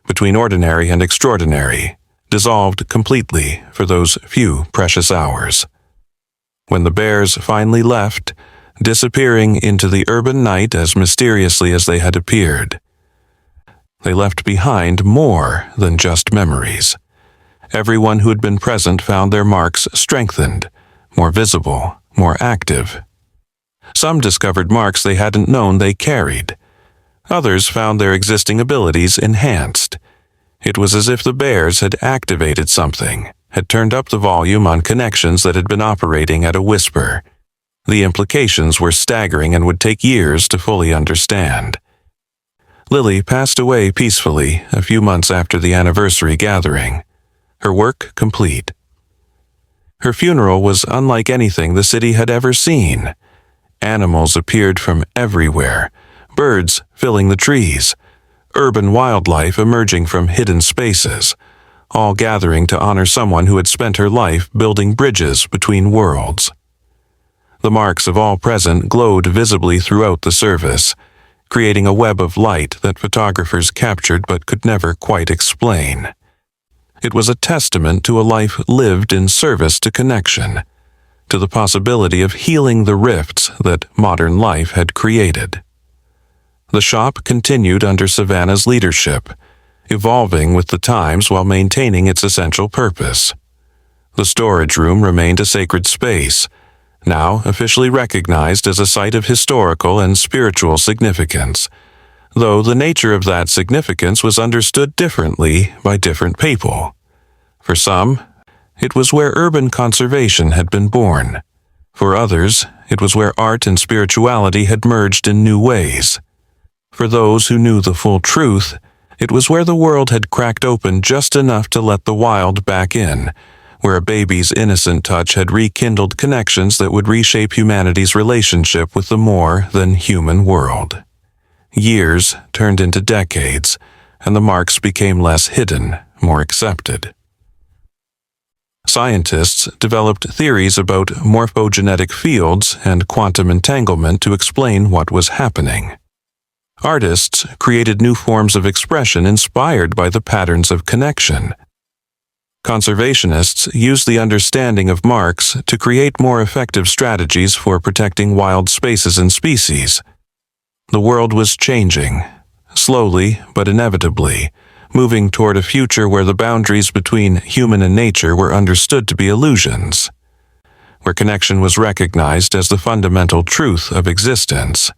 [SPEAKER 1] between ordinary and extraordinary, dissolved completely for those few precious hours. When the bears finally left, disappearing into the urban night as mysteriously as they had appeared, they left behind more than just memories. Everyone who had been present found their marks strengthened, more visible, more active. Some discovered marks they hadn't known they carried. Others found their existing abilities enhanced. It was as if the bears had activated something, had turned up the volume on connections that had been operating at a whisper. The implications were staggering and would take years to fully understand. Lily passed away peacefully a few months after the anniversary gathering, her work complete. Her funeral was unlike anything the city had ever seen. Animals appeared from everywhere, birds filling the trees, urban wildlife emerging from hidden spaces, all gathering to honor someone who had spent her life building bridges between worlds. The marks of all present glowed visibly throughout the service, creating a web of light that photographers captured but could never quite explain. It was a testament to a life lived in service to connection, to the possibility of healing the rifts that modern life had created. The shop continued under Savannah's leadership, evolving with the times while maintaining its essential purpose. The storage room remained a sacred space, now officially recognized as a site of historical and spiritual significance, though the nature of that significance was understood differently by different people. For some, it was where urban conservation had been born. For others, it was where art and spirituality had merged in new ways. For those who knew the full truth, it was where the world had cracked open just enough to let the wild back in, where a baby's innocent touch had rekindled connections that would reshape humanity's relationship with the more than human world. Years turned into decades, and the marks became less hidden, more accepted. Scientists developed theories about morphogenetic fields and quantum entanglement to explain what was happening. Artists created new forms of expression inspired by the patterns of connection. Conservationists used the understanding of marks to create more effective strategies for protecting wild spaces and species. The world was changing, slowly but inevitably, moving toward a future where the boundaries between human and nature were understood to be illusions, where connection was recognized as the fundamental truth of existence.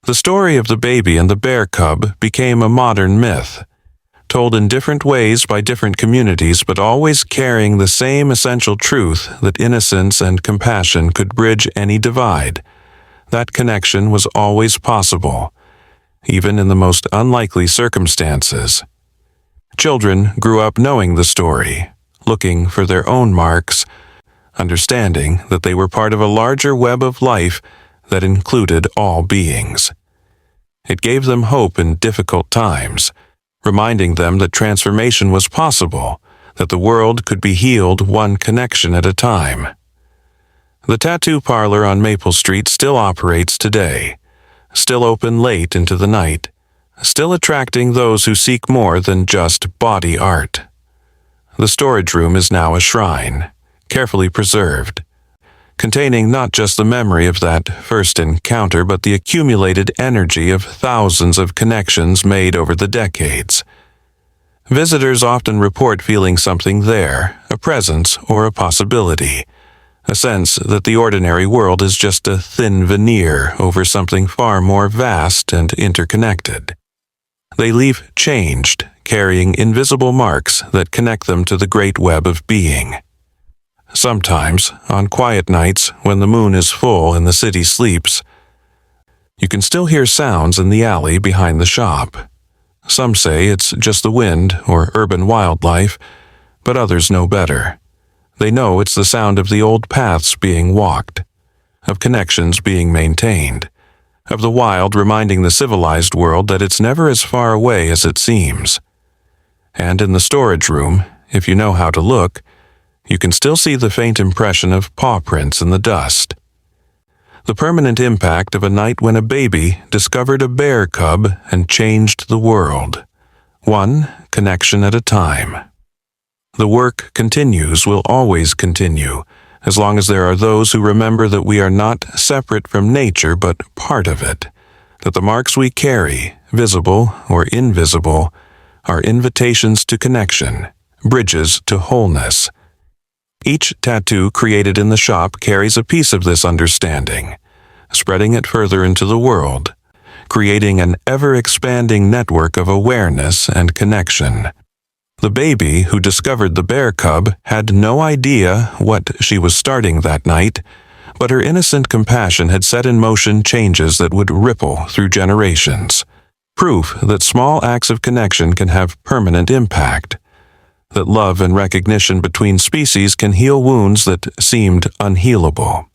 [SPEAKER 1] The story of the baby and the bear cub became a modern myth, told in different ways by different communities, but always carrying the same essential truth that innocence and compassion could bridge any divide. That connection was always possible, even in the most unlikely circumstances. Children grew up knowing the story, looking for their own marks, understanding that they were part of a larger web of life that included all beings. It gave them hope in difficult times, reminding them that transformation was possible, that the world could be healed one connection at a time. The tattoo parlor on Maple Street still operates today, still open late into the night, still attracting those who seek more than just body art. The storage room is now a shrine, carefully preserved, containing not just the memory of that first encounter, but the accumulated energy of thousands of connections made over the decades. Visitors often report feeling something there, a presence or a possibility, a sense that the ordinary world is just a thin veneer over something far more vast and interconnected. They leave changed, carrying invisible marks that connect them to the great web of being. Sometimes, on quiet nights when the moon is full and the city sleeps, you can still hear sounds in the alley behind the shop. Some say it's just the wind or urban wildlife, but others know better. They know it's the sound of the old paths being walked, of connections being maintained, of the wild reminding the civilized world that it's never as far away as it seems. And in the storage room, if you know how to look, you can still see the faint impression of paw prints in the dust. The permanent impact of a night when a baby discovered a bear cub and changed the world, one connection at a time. The work continues, will always continue, as long as there are those who remember that we are not separate from nature but part of it, that the marks we carry, visible or invisible, are invitations to connection, bridges to wholeness. Each tattoo created in the shop carries a piece of this understanding, spreading it further into the world, creating an ever-expanding network of awareness and connection. The baby who discovered the bear cub had no idea what she was starting that night, but her innocent compassion had set in motion changes that would ripple through generations. Proof that small acts of connection can have permanent impact, that love and recognition between species can heal wounds that seemed unhealable.